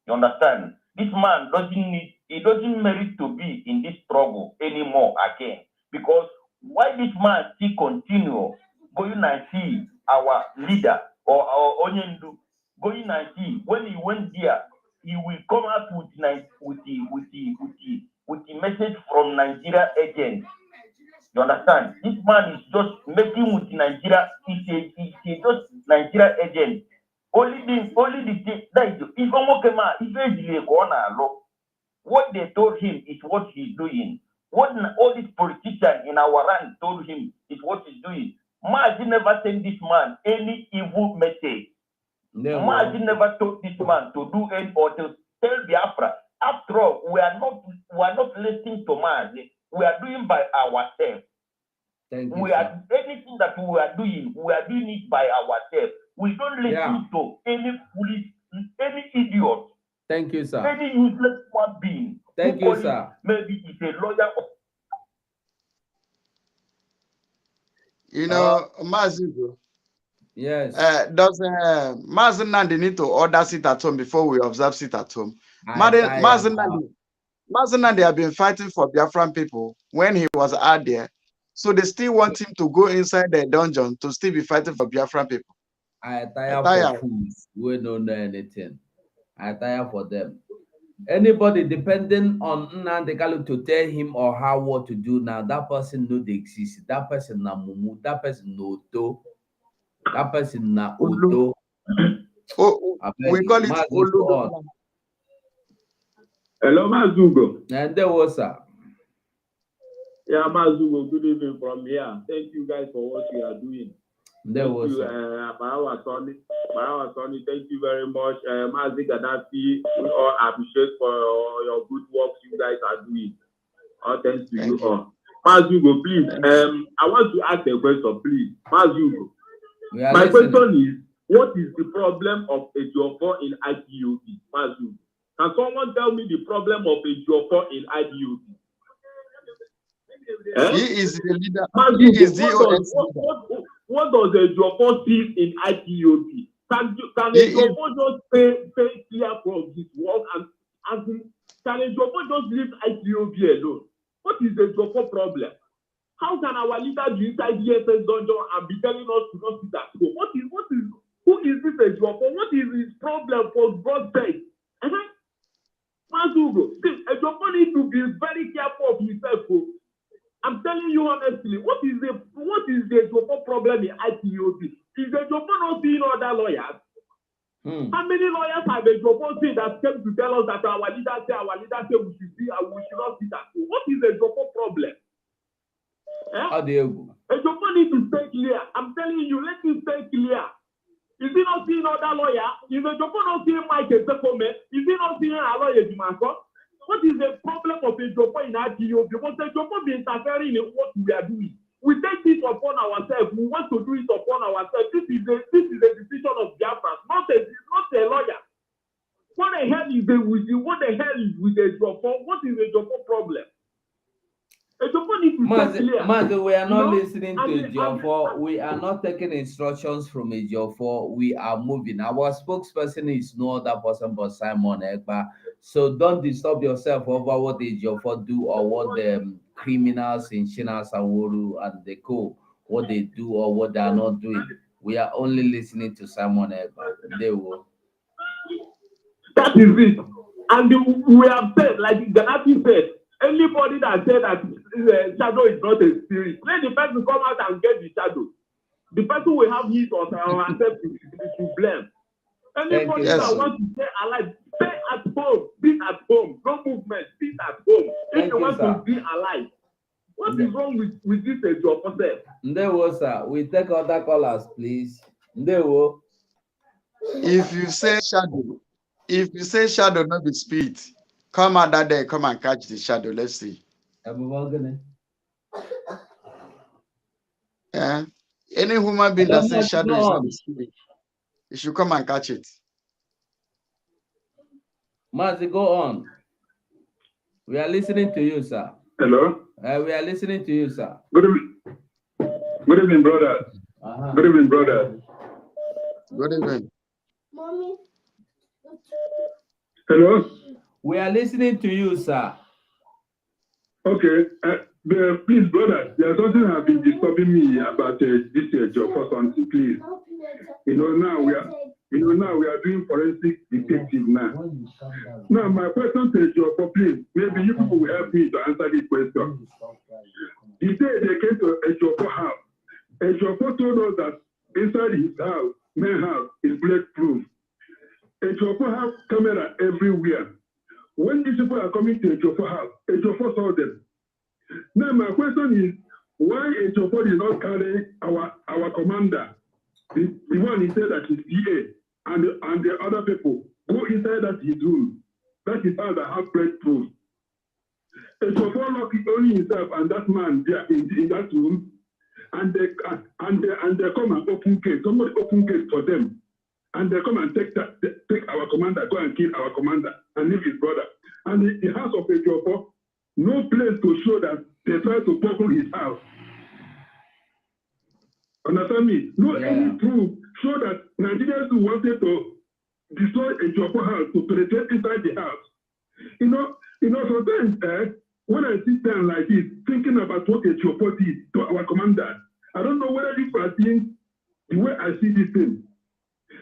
You understand? This man doesn't merit to be in this struggle anymore again. Because why this man still continue going and see our leader or our Onyendu going and see when he went there, he will come out with the message from Nigeria agents. You understand? This man is just making with Nigeria. He's just Nigeria agent. Only the thing that is if what they told him is what he's doing. What all these politicians in our rank told him is what he's doing. Mazi never sent this man any evil message. Mazi never told this man to do any or to tell Biafra. After all, we are not listening to Mazi. We are doing by ourselves. Anything that we are doing it by ourselves. We don't listen to any foolish, any idiot. Thank you, sir. Any useless human being. Thank you, sir. Maybe it's a lawyer. You know, Mazi. Yes. Does Mazi Nandi need to order sit at home before we observe sit at home? Mazi Nandi have been fighting for Biafran people when he was out there. So they still want him to go inside the dungeon to still be fighting for Biafran people. I tire for fools who don't know anything. I tire for them. Anybody depending on Nnamdi Kanu to tell him or her what to do now, that person no they exist. That person na mumu. That person no to. That person na oto. We call it Olu. Hello, Mazugo. And there was sir. Yeah, Mazugo, good evening from here. Thank you guys for what you are doing. There thank was you, Marawa Tony, thank you very much. Mazi Gaddafi, we all appreciate for your good work you guys are doing. All thanks to you all. Mazugo, please, I want to ask a question, please. Mazugo, my question is, what is the problem of a Jofo in IPOB? Mazugo, can someone tell me the problem of a Jofo in IPOB? He is the leader. Mazugo, he is the what does a Jofo see in IPOB? Can a Jofo just pay clear from his work and can a Jofo just leave IPOB alone? What is the Jofo problem? How can our leader be inside DSS dungeon and be telling us to not sit at home? Who is this a Jofo? What is his problem for God's sake? Mazugo, a Jofo needs to be very careful of himself. I'm telling you honestly, what is the Jofo problem in IPOB? Is the Jofo not seeing other lawyers? How many lawyers have a Jofo seen that came to tell us that our leader say we should not sit at home? What is the Jofo problem? How do you? A Jofo needs to stay clear. I'm telling you, let him stay clear. Is he not seeing other lawyer? Is the Jofo not seeing Mike Esekome? Is he not seeing a lawyer Dimanko? What is the problem of a Jofo in IPOB? Because the Jofo be interfering in what we are doing. We take this upon ourselves. We want to do it upon ourselves. This is a decision of Biafra, not a lawyer. What the hell is with a Jofo? What is the Jofo problem? A Jofo needs to stay clear. Mazi, we are not listening to Jofo. We are not taking instructions from a Jofo. We are moving. Our spokesperson is no other person but Simon Ekpa. So don't disturb yourself over what the Jofo do or what the criminals in Shina Sawuru and the co what they do or what they are not doing. We are only listening to Simon Ekpa. They will. That is it. And we have said, like Gaddafi said, anybody that said that shadow is not a spirit, let the person come out and get the shadow. The person will have his or herself to blame. Anybody that wants to stay alive, stay at home, be at home, no movement, sit at home. If you want to be alive, What is wrong with this job process? Ndewo, sir. We take other callers, please. Ndewo. If you say shadow, not be spirit, come out that day, come and catch the shadow. Let's see. Yeah. Any human being that says shadow is not the spirit, you should come and catch it. Mazi, go on. We are listening to you, sir. Hello? We are listening to you, sir. Good evening. Good evening, brother. Good evening, brother. Good evening. Mommy. Hello? We are listening to you, sir. Okay. Please, brother, there's something that has been disturbing me about this job or something, please. Now we are doing forensic detective now. Now, my question to Joe, please, maybe you people will help me to answer this question. The day they came to Ejopo house, Ejopo told us that inside his house, main house, is bulletproof. Ejopo have camera everywhere. When these people are coming to Ejopo house, Ejopo saw them. Now, my question is, why Ejopo did not carry our commander, the one he said that is PA, and the other people go inside that his room? That is how they have bulletproof. Ejopo locked only himself and that man there in that room, and they come and open case. Somebody open case for them, and they come and take our commander, go and kill our commander, and leave his brother. And the house of Ejopo, no place to show that they try to buckle his house. Understand me? No any proof show that Nigerians who wanted to destroy Ejopo house to penetrate inside the house. Sometimes when I sit down like this, thinking about what Ejopo did to our commander, I don't know whether this was seeing the way I see this thing.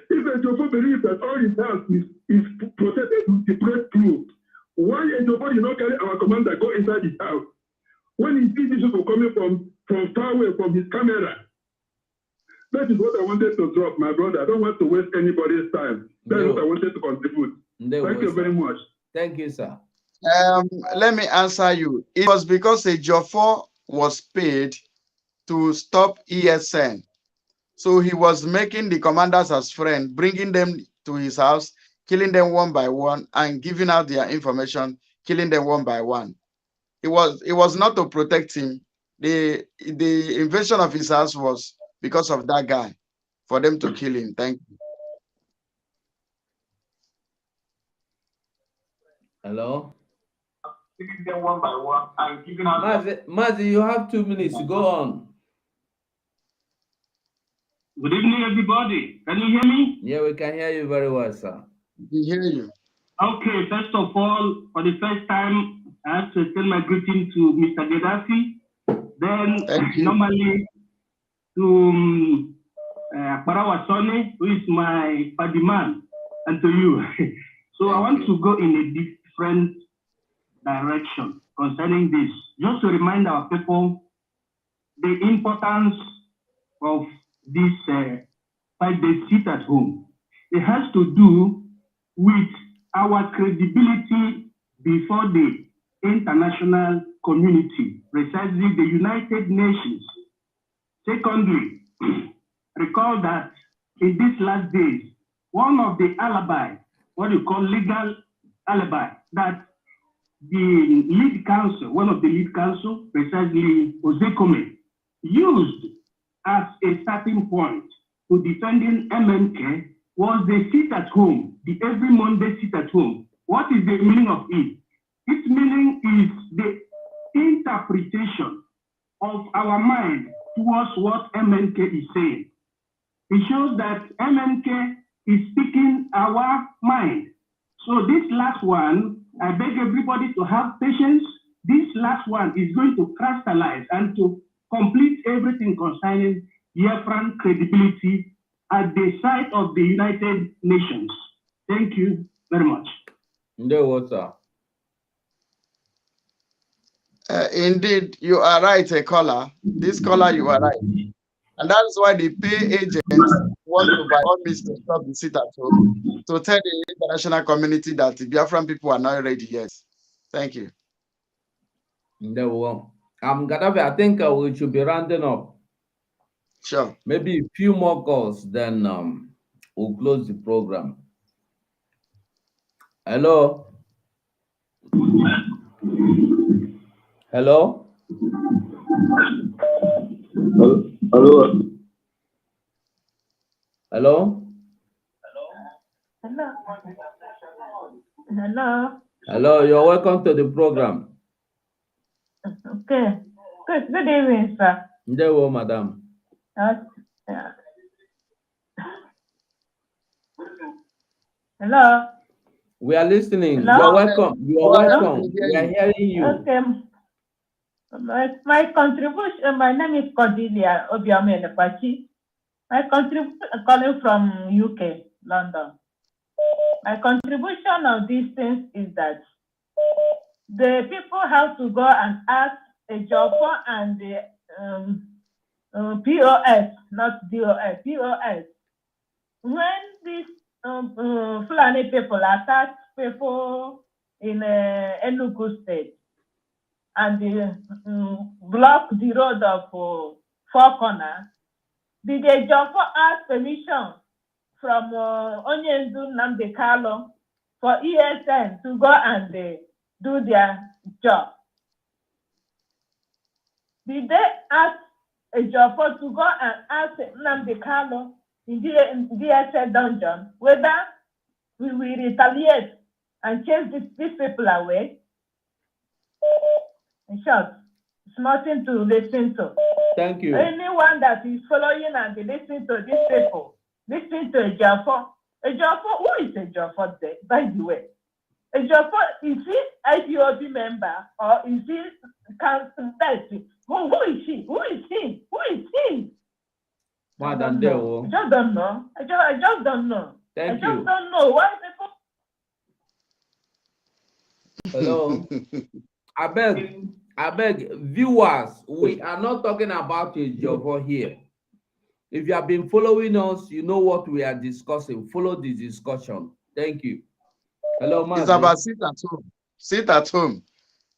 If Ejopo believes that all his house is protected with the bulletproof, why Ejopo did not carry our commander go inside his house? When he sees these people coming from far away from his camera, that is what I wanted to drop, my brother. I don't want to waste anybody's time. That is what I wanted to contribute. Thank you very much. Thank you, sir. Let me answer you. It was because Ejopo was paid to stop ESN. So he was making the commanders as friends, bringing them to his house, killing them one by one, and giving out their information, killing them one by one. It was not to protect him. The invasion of his house was because of that guy, for them to kill him. Thank you. Hello? Killing them one by one and giving out. Mazi, you have 2 minutes. Go on. Good evening, everybody. Can you hear me? Yeah, we can hear you very well, sir. We hear you. Okay, first of all, for the first time, I have to send my greeting to Mr. Gaddafi. Then, normally, to Parawa Sone, who is my party man, and to you. So I want to go in a different direction concerning this. Just to remind our people the importance of this 5-day sit at home. It has to do with our credibility before the international community, precisely the United Nations. Secondly, recall that in these last days, one of the alibi, what you call legal alibi, that the lead counsel, one of the lead counsel, precisely Ozekome, used as a starting point to defending MNK was the sit at home, the every Monday sit at home. What is the meaning of it? Its meaning is the interpretation of our mind towards what MNK is saying. It shows that MNK is speaking our mind. So this last one, I beg everybody to have patience. This last one is going to crystallize and to complete everything concerning Biafran credibility at the site of the United Nations. Thank you very much. Indeed, you are right, a caller. This caller, you are right. And that's why the pay agents want to, by all means, to stop the sit at home, to tell the international community that the Biafran people are not ready yet. Thank you. Gaddafi, I think we should be rounding up. Sure. Maybe a few more calls, then we'll close the program. Hello? Hello? Hello. Hello? Hello. Hello. Hello, you're welcome to the program. Okay. Good evening, sir. Hello, madam. Hello. We are listening. Hello? You're welcome. You are welcome. We are hearing you. Okay. My contribution, my name is Cordelia Obiame Pachi. My contribution calling from UK, London. My contribution on these things is that the people have to go and ask a job and the POS, not DOS, POS. When these Fulani people attack people in Enugu State and they block the road of Four Corners, did the job ask permission from Onyendu Nnamdi Kanu for ESN to go and do their job? Did they ask a job to go and ask Nnamdi Kanu in the ESN dungeon whether we will retaliate and chase these people away? In short, it's nothing to listen to. Thank you. Anyone that is following and listening to these people, listening to a Jaffa, who is a Jaffa, by the way? A Jaffa, is he IPOB member or is he council? Who is she? Who is he? Who is he? Madam I just don't know. I just don't know. Thank I you. just don't know why people. Hello. I beg, viewers, we are not talking about a job here. If you have been following us, you know what we are discussing. Follow the discussion. Thank you. Hello, Mazi. It's about sit at home. Sit at home.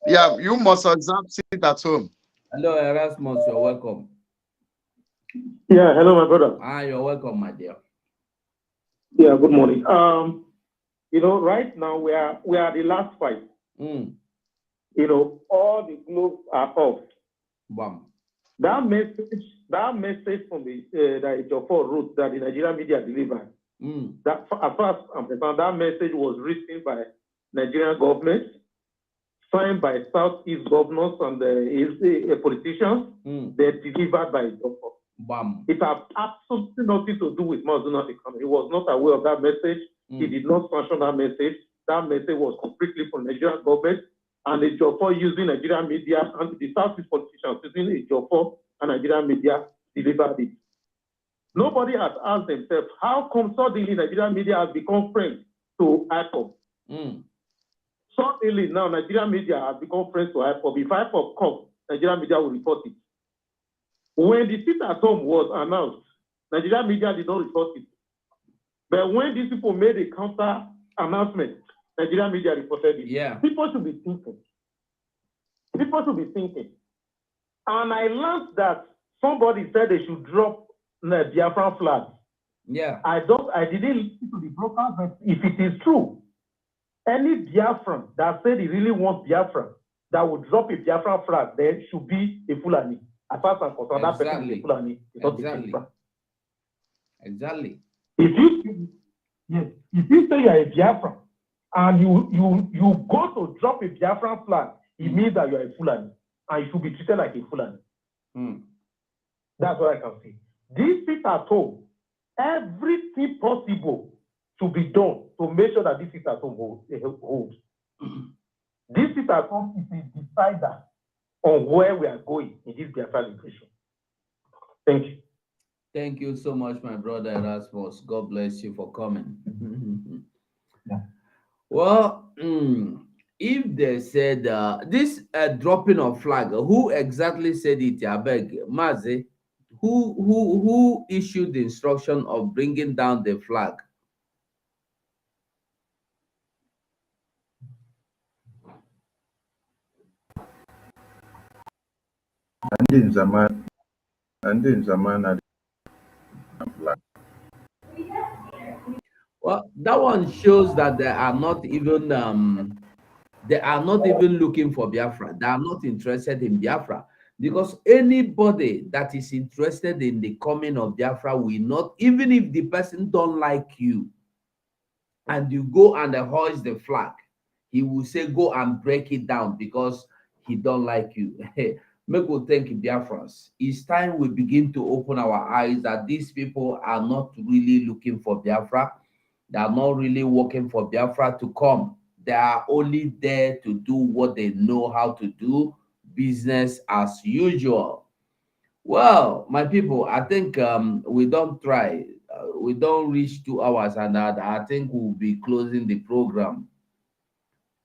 Yeah, you must observe sit at home. Hello, Erasmus. You're welcome. Yeah, hello, my brother. You're welcome, my dear. Yeah, good morning. You know, right now we are the last fight. You know, all the globes are off. Bam. That message from the that Ejiofor wrote that the Nigerian media delivered. That as far as I'm concerned, that message was written by Nigerian government, signed by Southeast governors and the politicians. They're delivered by Ejiofor. Bam. It has absolutely nothing to do with Mazuna economy. He was not aware of that message. He did not sanction that message. That message was completely from Nigerian government. And Ejiofor using Nigerian media and the Southeast politicians using Ejiofor and Nigerian media delivered it. Nobody has asked themselves, how come suddenly Nigerian media has become friends to IPOB? Suddenly now Nigerian media has become friends to IPOB. If IPOB comes, Nigerian media will report it. When the sit at home was announced, Nigerian media did not report it. But when these people made a counter announcement, Nigerian media reported it. Yeah. People should be thinking. People should be thinking. And I learned that somebody said they should drop the Biafran flag. Yeah. I didn't listen to the brokers, but if it is true, any Biafran that said he really wants Biafran that would drop a Biafran flag, there should be a Fulani. As far as I'm concerned, that person is a Fulani. Exactly. If you say you're a Biafran and you go to drop a Biafran flag, it means that you're a Fulani and you should be treated like a Fulani. That's what I can say. This sit at home, everything possible to be done to make sure that this sit at home holds. This sit at home is a decider on where we are going in this Biafran liberation. Thank you. Thank you so much, my brother Erasmus. God bless you for coming. Well, if they said this dropping of flag, who exactly said it? I beg, Mazi, who issued the instruction of bringing down the flag? And in Zaman, Well, that one shows that they are not even looking for Biafra. They are not interested in Biafra. Because anybody that is interested in the coming of Biafra will not, even if the person don't like you, and you go and hoist the flag, he will say, go and break it down because he don't like you. Make we thank Biafrans. It's time we begin to open our eyes that these people are not really looking for Biafra. They are not really working for Biafra to come. They are only there to do what they know how to do, business as usual. Well, my people, I think we don't try. We don't reach 2 hours, and I think we'll be closing the program.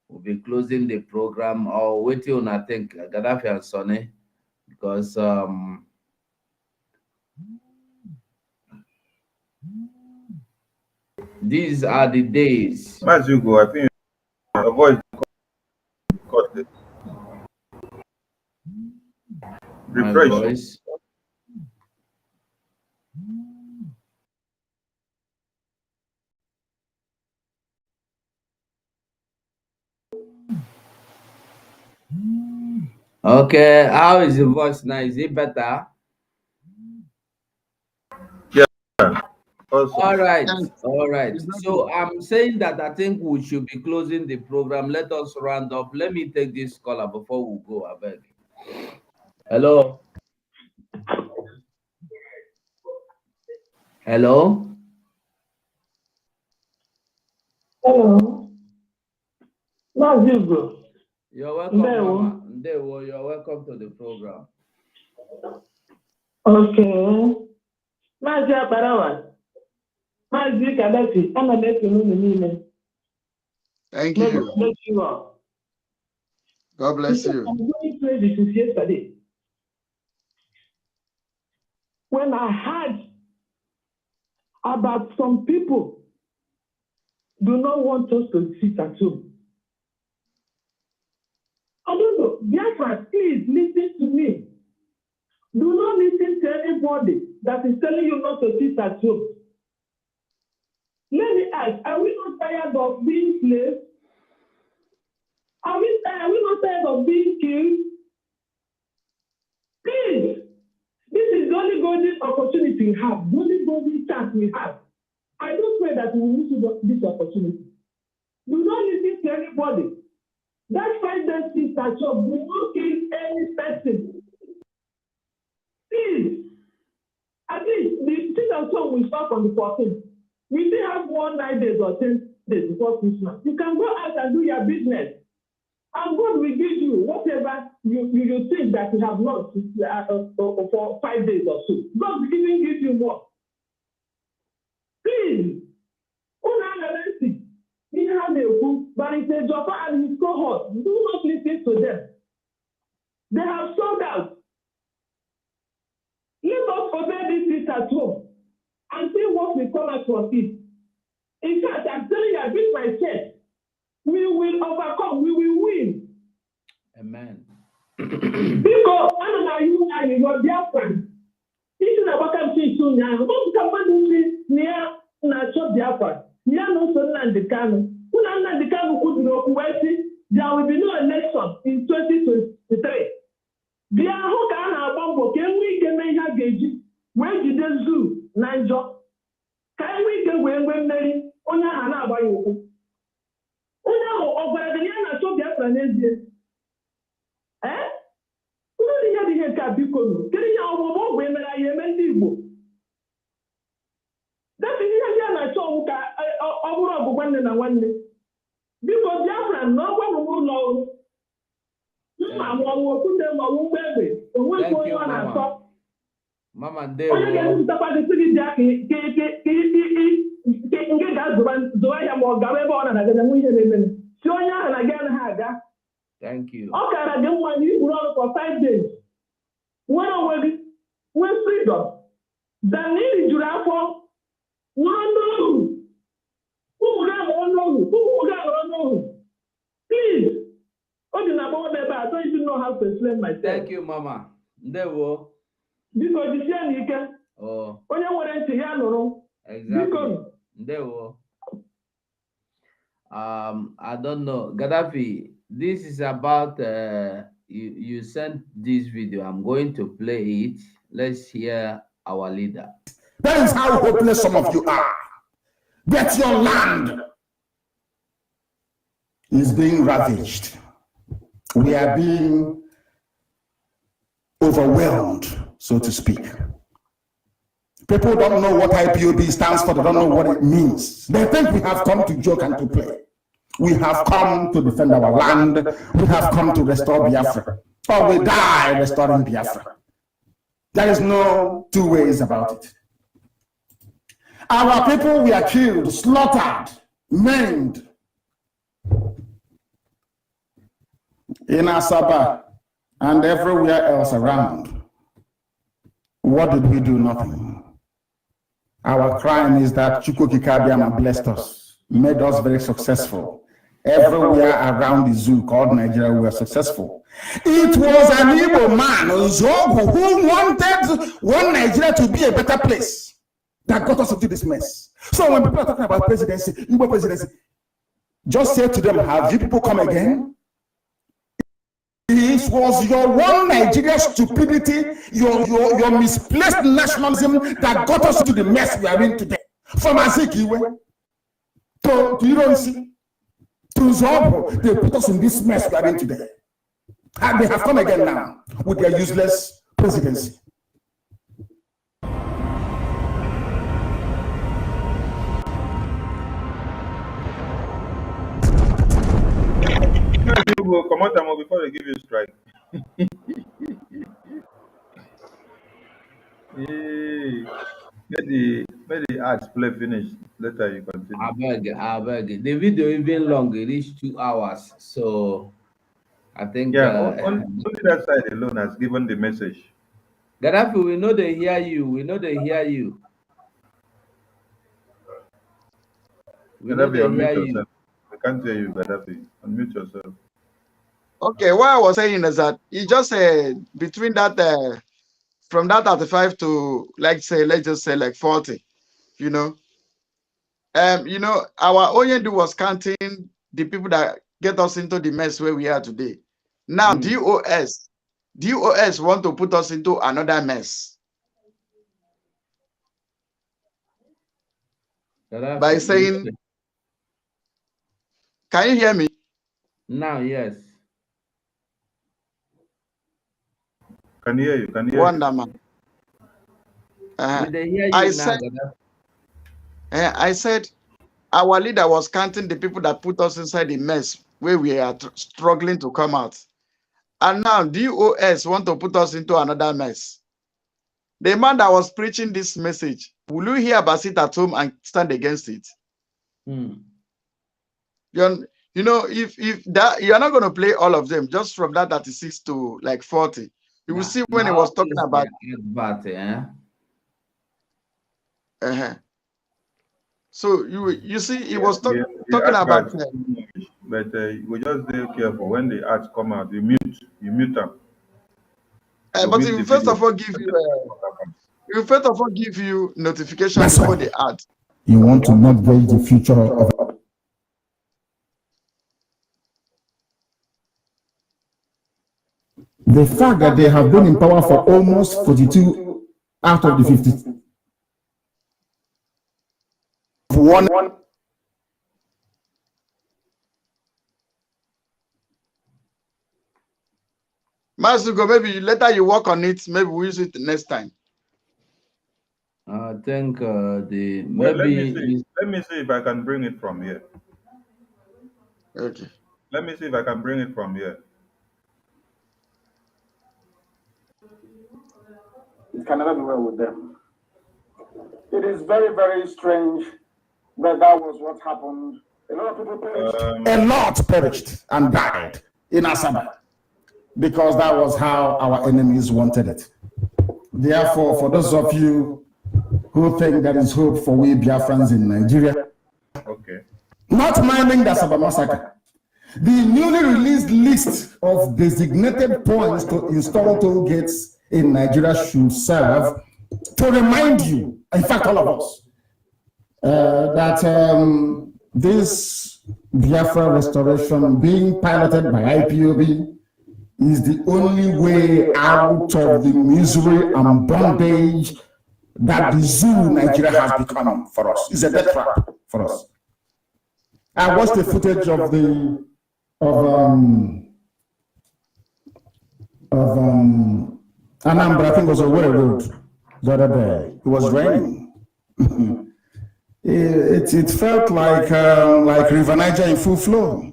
We'll be closing the program. Or wait till I think Gaddafi and Sonny, because these are the days. Mazugo, I think your voice cut it. My Refresh. voice. Okay, how is the voice now? Is it better? Yeah. Also. All right, all right. So I'm saying that I think we should be closing the program. Let us round up. Let me take this caller before we go. I beg. Hello. Hello. Hello. Mazigo. You're welcome, Mama. Ndewo, you're welcome to the program. Okay. Mazi Abarawa. Mazi Kadafi. I'm a nephew. Thank you. Bless you all. God bless you. I'm going through this since yesterday. When I heard about some people do not want us to sit at home. I don't know. Biafra, please listen to me. Do not listen to anybody that is telling you not to sit at home. Let me ask, are we not tired of being slaves? Are we not tired of being killed? Please, this is the only golden opportunity we have, the only golden chance we have. I don't pray that we will lose this opportunity. Do not listen to anybody. That 5 days sister job will not kill any person. Please, at least the sister job will start on the 14th. We still have 9 days or 10 days before Christmas. You can go out and do your business. And God will give you whatever you think that you have lost for 5 days or so. God will even give you more. Please, but it's a Joppa and his cohort. Do not listen to them. They have sold out. Let us obey this seat at home and see what will come out from it. In fact, I'm telling you, I beat my chest. We will overcome. We will win. Amen. Because I you and your dear friend. This is about coming soon now. Don't come and near Nacho Biafra. Near no son and the canon. There will be no election in 2023. Bia ho ka na abambo ke nwe ike me ha geji we jide zoo na njo ka nwe ike we mmeri onye ha na agba ya okwu onye ahụ ọgwara dị ya na so Biafra n'ezie ụlọ ihe dị ihe ka biko nụ kedu ihe ọgbụgbọ ọgwụ emere anyị eme ndị Igbo dapụ ihe ya na-achọ ọnwụ ka ọ bụrụ ọgụ nwanne na nwanne biko Biafra na ọgwa rụrụ ụlọ ọrụ mma mụọnwụ okwute maọbụ ụgbọ egbe onweghị onye ọ na-atọ onye ga-ezụtakwa gị sị gị bịa ka nke ga-azụwa ya ma ọ gawa ebe ọ na-agaga nwe ihe na-eme si onye ahụ na gị anaghị aga ọ kara gị mma na iburu ọrụ for 5 days nwere onwe gị nwee freedom dan iri juru afọ nwụrụ ndị ohu ụmụ gị aghọrọ n'ohu ụmụ gị aghọrọ n'ohu please. I don't even know how to explain myself. Thank you, Mama. Ndewo. Biko jisie n'ike. Oh. Onye nwere ntị ya nụrụ. Exactly. Ndewo. I don't know. Gaddafi, this is about you sent this video. I'm going to play it. Let's hear our leader. That is how hopeless some of you are. That your land is being ravaged. We are being overwhelmed, so to speak. People don't know what IPOB stands for. They don't know what it means. They think we have come to joke and to play. We have come to defend our land. We have come to restore Biafra. Or we die restoring Biafra. There is no two ways about it. Our people were killed, slaughtered, maimed in Asaba and everywhere else around. What did we do? Nothing. Our crime is that Chukwuka Kabiama blessed us, made us very successful. Everywhere around the zoo called Nigeria, we were successful. It was an Igbo man, Nzogu, who wanted one Nigeria to be a better place that got us into this mess. So when people are talking about presidency, Igbo presidency, just say to them, have you people come again? It was your one Nigeria stupidity, your misplaced nationalism that got us into the mess we are in today. From Azikiwe to Ironsi to Zobo, they put us in this mess we are in today. And they have come again now with their useless presidency. You will come out before they give you a strike. May the ads play finish. Later you continue. I beg. The video even long. It is 2 hours. So I think only that side alone has given the message. Gaddafi, we know they hear you. We know they hear you. Gaddafi, unmute yourself. I can't hear you, Gaddafi. Unmute yourself. Okay, what I was saying is that he just said between that from that 35 to let's just say like 40, you know. Our Oyendu was counting the people that get us into the mess where we are today. Now DOS want to put us into another mess by saying, can you hear me? Now, yes. Can hear you. Can hear Wonder you. man. They hear you I said our leader was counting the people that put us inside the mess where we are struggling to come out. And now DOS want to put us into another mess. The man that was preaching this message, will you hear about it at home and stand against it? If that you're not going to play all of them, just from that 36 to like 40. You will see when he was talking about So you see, he was talking about. But we just be careful when the ads come out. You mute them. But he will first of all give you notification before the ad. You want to mortgage the future of. The fact that they have been in power for almost 42 out of the 50. One. Masugo, maybe later you work on it. Maybe we use it next time. I think let me see if I can bring it from here. Okay. Let me see if I can bring it from here. It can never be well with them. It is very, very strange that was what happened. A lot of people perished. A lot perished and died in Asaba because that was how our enemies wanted it. Therefore, for those of you who think there is hope for we Biafrans in Nigeria, not minding the Asaba massacre, the newly released list of designated points to install toll gates in Nigeria should serve to remind you, in fact, all of us, that this Biafra restoration being piloted by IPOB is the only way out of the misery and bondage that the zoo Nigeria has become for us. It's a death trap for us. I watched the footage of Anambra, I think it was a Were Road the other day. It was raining. It felt like River Niger in full flow.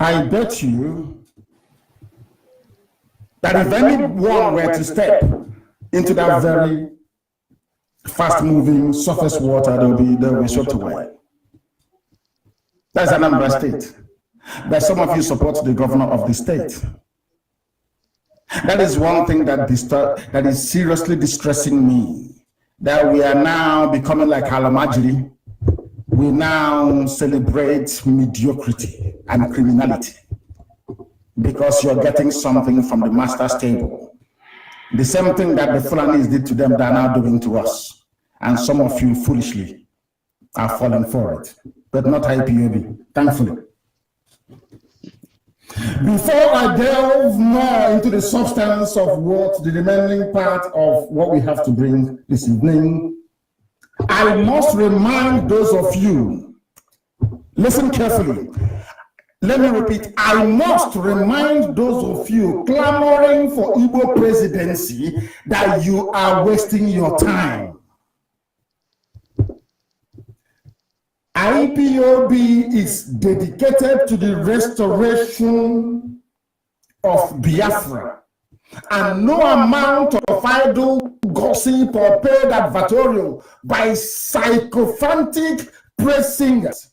I bet you that if anyone were to step into that very fast-moving surface water, they'll be swept away. That's Anambra State. That some of you support the governor of the state. That is one thing that is seriously distressing me. That we are now becoming like Alamajiri. We now celebrate mediocrity and criminality because you're getting something from the master's table. The same thing that the Fulanis did to them, they're now doing to us. And some of you foolishly are falling for it, but not IPOB, thankfully. Before I delve more into the substance of what the remaining part of what we have to bring this evening, I must remind those of you, listen carefully. Let me repeat, I must remind those of you clamoring for Igbo presidency that you are wasting your time. IPOB is dedicated to the restoration of Biafra, and no amount of idle gossip or paid advertorial by sycophantic praise singers,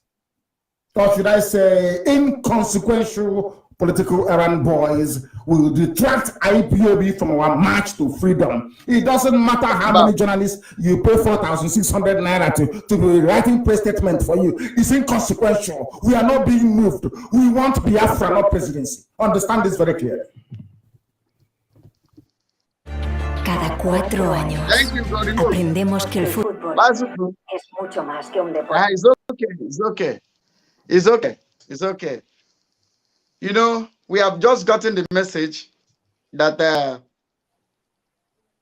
or should I say inconsequential political errand boys, will detract IPOB from our march to freedom. It doesn't matter how many journalists you pay 4,600 naira to be writing press statement for you. It's inconsequential. We are not being moved. We want Biafra, not presidency. Understand this very clearly. Cada 4 años aprendemos que el fútbol es mucho más que un deporte. It's okay. It's okay. It's okay. It's okay. You know, we have just gotten the message that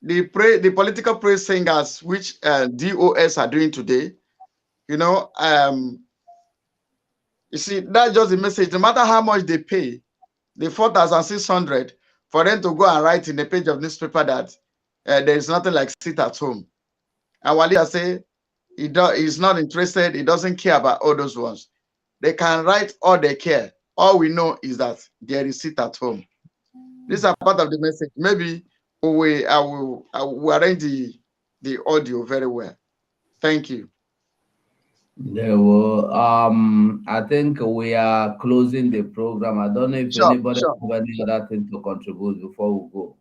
the political praise singers, which DOS are doing today, you know, you see, that's just the message. No matter how much they pay, the 4,600 for them to go and write in the page of newspaper that there is nothing like sit at home. And Walia say he's not interested. He doesn't care about all those ones. They can write all they care. All we know is that there is sit at home. These are part of the message. Maybe I will arrange the audio very well. Thank you. I think we are closing the program. I don't know if anybody have any other thing to contribute before we go.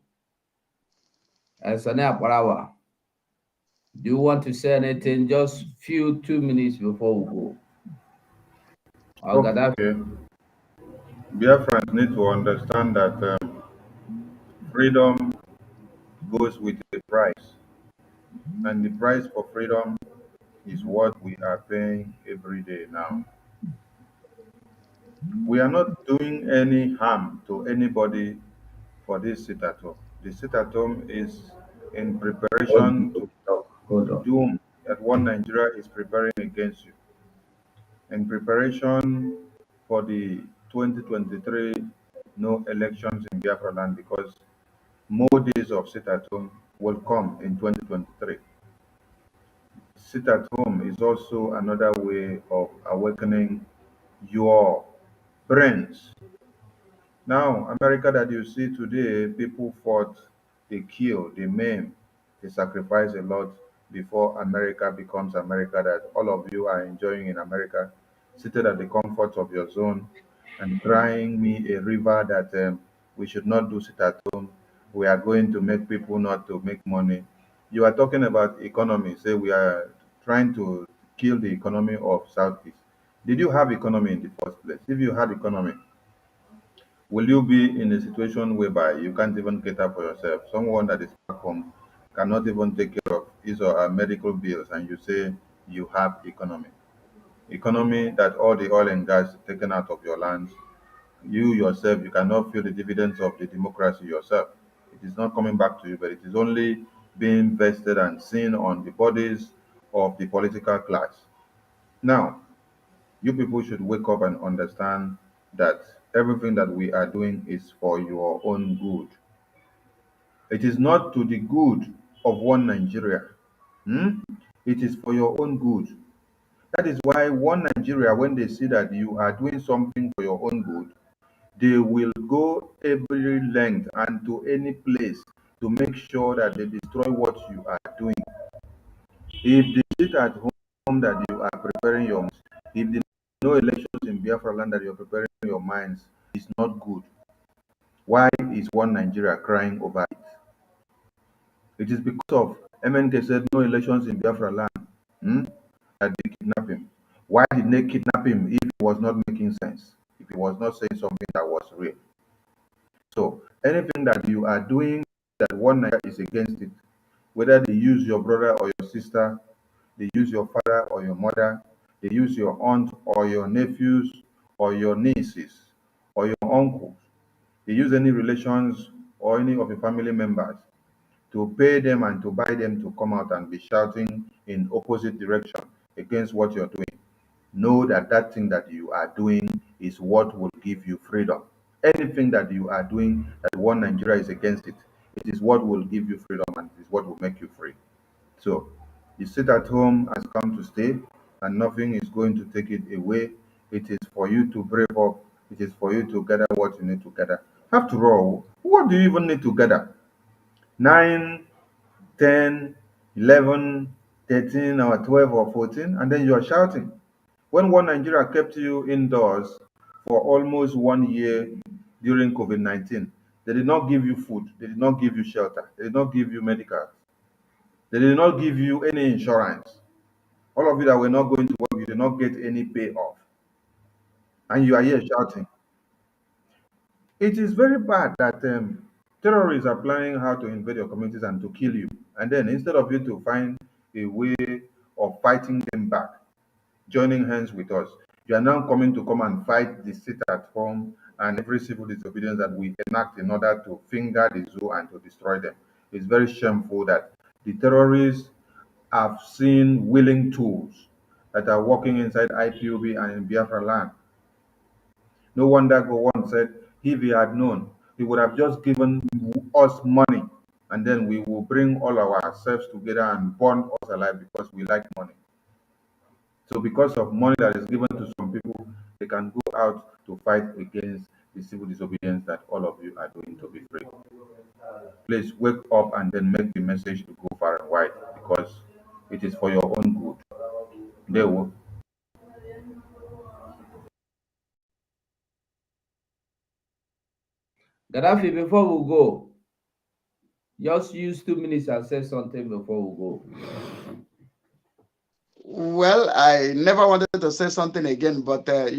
Do you want to say anything? Just 2 minutes before we go. Okay. Biafrans need to understand that freedom goes with the price, and the price for freedom is what we are paying every day now. We are not doing any harm to anybody for this sit at home. The sit at home is in preparation to doom that one Nigeria is preparing against you, in preparation for the 2023 no elections in Biafra land, because more days of sit at home will come in 2023. Sit at home is also another way of awakening your brains. Now, America that you see today, people fought, they killed, they maimed, they sacrificed a lot before America becomes America that all of you are enjoying in America, seated at the comfort of your zone and crying me a river that we should not do sit at home. We are going to make people not to make money. You are talking about economy. Say we are trying to kill the economy of Southeast. Did you have economy in the first place? If you had economy, Will you be in a situation whereby you can't even cater for yourself? Someone that is back home cannot even take care of his or her medical bills, and you say you have economy. Economy that all the oil and gas taken out of your lands, you yourself, you cannot feel the dividends of the democracy yourself. It is not coming back to you, but it is only being vested and seen on the bodies of the political class. Now, you people should wake up and understand that everything that we are doing is for your own good. It is not to the good of one Nigeria. Hmm? It is for your own good. That is why one Nigeria, when they see that you are doing something for your own good, they will go every length and to any place to make sure that they destroy what you are doing. If they sit at home that you are preparing your minds, if they know elections in Biafra land that you are preparing your minds, it's not good. Why is one Nigeria crying over it? It is because of MNK said no elections in Biafra land, that they kidnap him. Why did they kidnap him if it was not making sense? If he was not saying something that was real? So anything that you are doing that one Nigeria is against it, whether they use your brother or your sister, they use your father or your mother, they use your aunt or your nephews or your nieces or your uncles, they use any relations or any of your family members to pay them and to buy them to come out and be shouting in opposite direction against what you're doing. Know that that thing that you are doing is what will give you freedom. Anything that you are doing that one Nigeria is against it, it is what will give you freedom and it is what will make you free. So you sit at home has come to stay, and nothing is going to take it away. It is for you to brave up. It is for you to gather what you need to gather. After all, what do you even need to gather? 9, 10, 11, 13, or 12 or 14, and then you are shouting. When one Nigeria kept you indoors for almost 1 year during COVID-19, they did not give you food, they did not give you shelter, they did not give you medical, they did not give you any insurance. All of you that were not going to work, you did not get any payoff, and you are here shouting. It is very bad that terrorists are planning how to invade your communities and to kill you. And then instead of you to find a way of fighting them back, joining hands with us, you are now coming to come and fight the sit at home and every civil disobedience that we enact in order to finger the zoo and to destroy them. It's very shameful that the terrorists have seen willing tools that are working inside IPOB and in Biafra land. No wonder Gowon said, if he had known, he would have just given us money, and then we will bring all ourselves together and burn us alive because we like money. So because of money that is given to some people, they can go out to fight against the civil disobedience that all of you are doing to be free. Please wake up and then make the message to go far and wide because it is for your own good. They will. Gaddafi, before we go, just use 2 minutes and say something before we go. Well, I never wanted to say something again, but the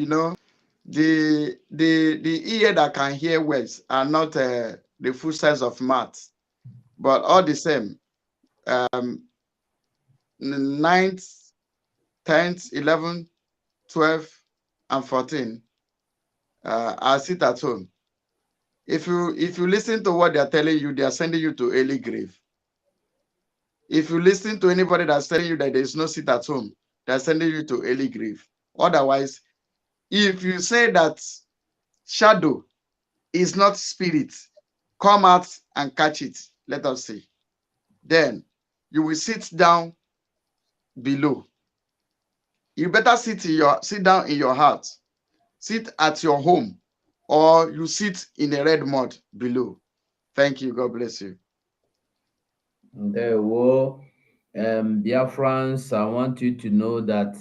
ear that can hear words are not the full size of mouth. But all the same, 9th, 10th, 11th, 12th, and 14, I sit at home. If you listen to what they are telling you, they are sending you to early grave. If you listen to anybody that's telling you that there is no seat at home, they're sending you to early grave. Otherwise, if you say that shadow is not spirit, come out and catch it. Let us see. Then you will sit down below. You better sit down in your heart, sit at your home, or you sit in a red mud below. Thank you. God bless you. Okay, well, Biafrans, I want you to know that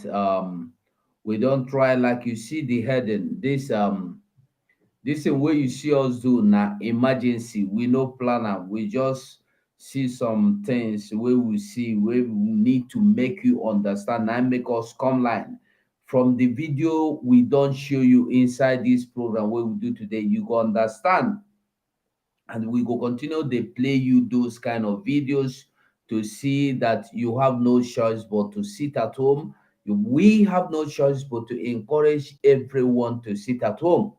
we don't try like you see the heading. This is what you see us do now. Emergency, we no planner. We just see some things where we see where we need to make you understand and make us come line from the video we don't show you inside this program what we do today, you go understand. And we go continue to play you those kind of videos to see that you have no choice but to sit at home. We have no choice but to encourage everyone to sit at home.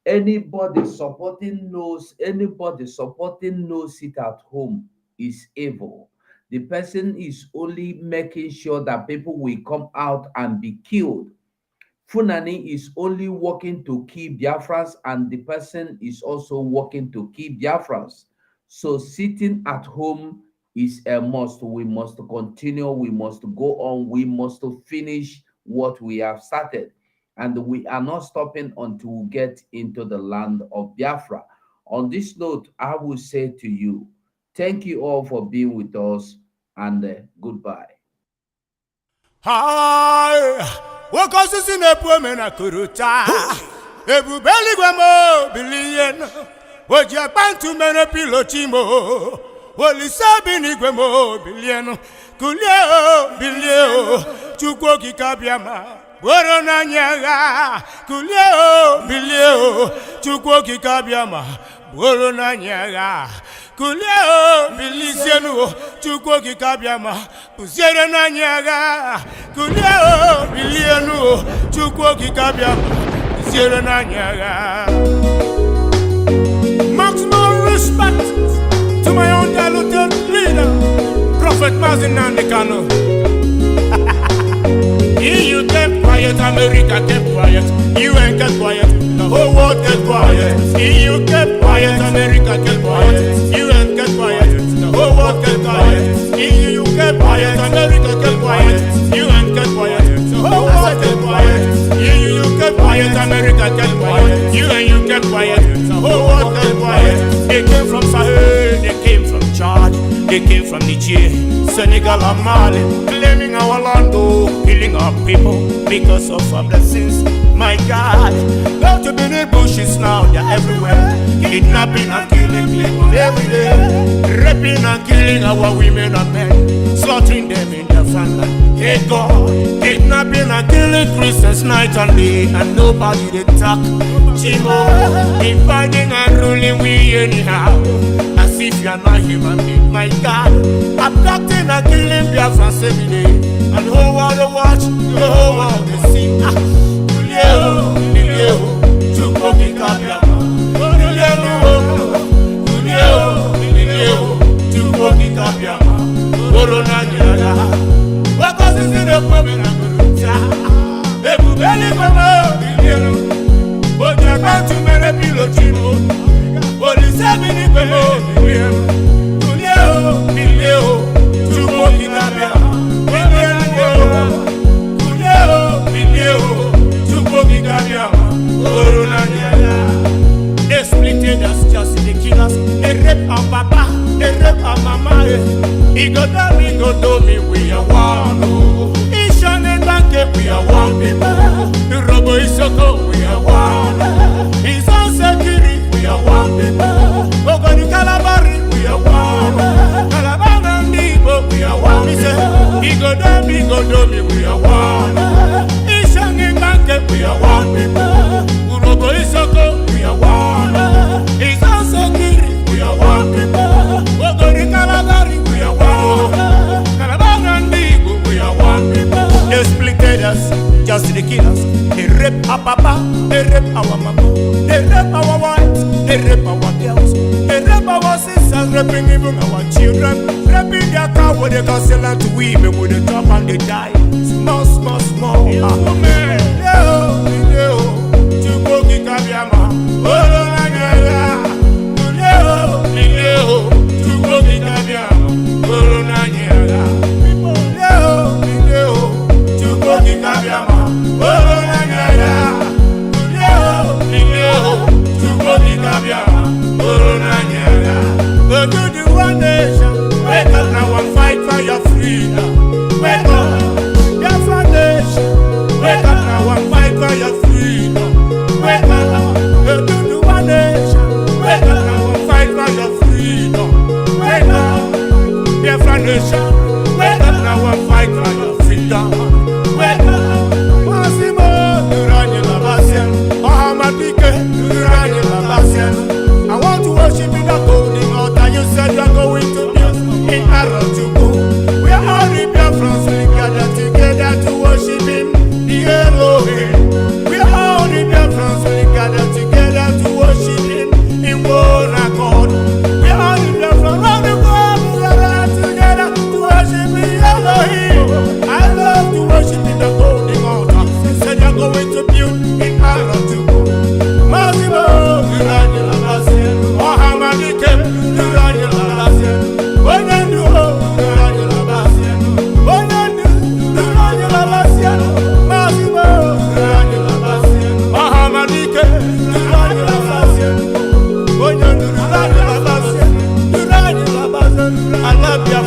Anybody supporting no sit at home is evil. The person is only making sure that people will come out and be killed. Funani is only working to kill Biafrans, and the person is also working to kill Biafrans. So sitting at home is a must. We must continue. We must go on. We must finish what we have started. And we are not stopping until we get into the land of Biafra. On this note, I will say to you, thank you all for being with us, and goodbye. Hi, what causes in a woman a kuruta? Ebu beligwamo billion. What you pan to many pilotimo? What is sabin igwamo billion? Kulio, bilio, Chukoki kabiama. Borona nyaga, kulio, bilio, Chukoki kabiama. Borona nyaga. Kulio, bilisienu, Chukoki kabiama. Pusiere na nyaga. Kulio, bilienu, Chukoki kabiama. Pusiere na nyaga. Maximum respect to my own diluted leader, Prophet Mazin Nandekano. EU kept quiet, America kept quiet, UN kept quiet, the whole world kept quiet. EU kept quiet, America kept quiet, UN kept quiet, the whole world kept quiet. EU kept quiet, America kept quiet, UN kept quiet, the whole world kept quiet. EU kept quiet, America kept quiet, UN kept quiet, the whole world kept quiet. They came from Sahel, they came from Chad, they came from Niger, Senegal and Mali, claiming our land, killing our people because of our blessings. My God, go to the bushes now, they're everywhere, kidnapping and killing people every day, raping and killing our women and men, slaughtering them in their family. Hey God, kidnapping and killing Christians night and day, and nobody they talk. Chimo, dividing and ruling we anyhow, as if you're not human being. My God, abducting and killing Biafrans every day, and the whole world watch, the whole world they see. Kulio, Kulio, Chukoki kabiama. Kulio, Kulio, Chukoki kabiama. Corona nyara, because it's in the problem and Kuruta. Ebu beligwamo bilienu. But you're about to make a pilotino. But it's happening in the million. Kulio, Kulio, Chukoki kabiama. Kulio, Kulio, Chukoki kabiama. Corona nyara. They splitted us just in the killers. They rape our papa, they rape our mama. He go do me, we are one. Ishan and Banke, we are one people. The Robo Isoko, we are one. His own security, we are one people. Ogoni Kalabari, we are one. Kalabana and Nibo, we are one. He go do me, we are one. Ishan and Banke, we are one people. Robo Isoko, we are one. His own security, we are one people. Ogoni Kalabari, we are one. Kalabana and Nibo, we are one people. They splitted us, just the killers. They rape our papa, they rape our mama, they rape our wives, they rape our girls, they rape our sisters, raping even our children, raping their car with the concealer to women with the top and they die. Small, small, small. Chukoki kabiama, Corona nyara. Chukoki kabiama, Corona nyara. Chukoki kabiama, Corona nyara. Chukoki kabiama, Corona nyara. Go to the one nation, wake up now and fight for your freedom. Wake up, your foundation. Wake up now and fight for your freedom. Wake up, go to the one nation. Wake up now and fight for your freedom. Wake up, your foundation. Wake up now and fight for your freedom. Wake up, Arotuku. We are all the Biafrans, we gather together to worship him, the Elohim. We are all the Biafrans, we gather together to worship him in one accord. We are all the Biafrans around the world, we gather together to worship the Elohim. I love to worship in the golden altar. He said you're going to build in Arotuku. Massimo, Durani Labasien, Mohamadike, Durani Labasien, Bonandu, Durani Labasien, Bonandu, Durani Labasien, Massimo, Durani Labasien, Mohamadike, Durani Labasien, Bonandu, Durani Labasien, Durani Labasien, I love you,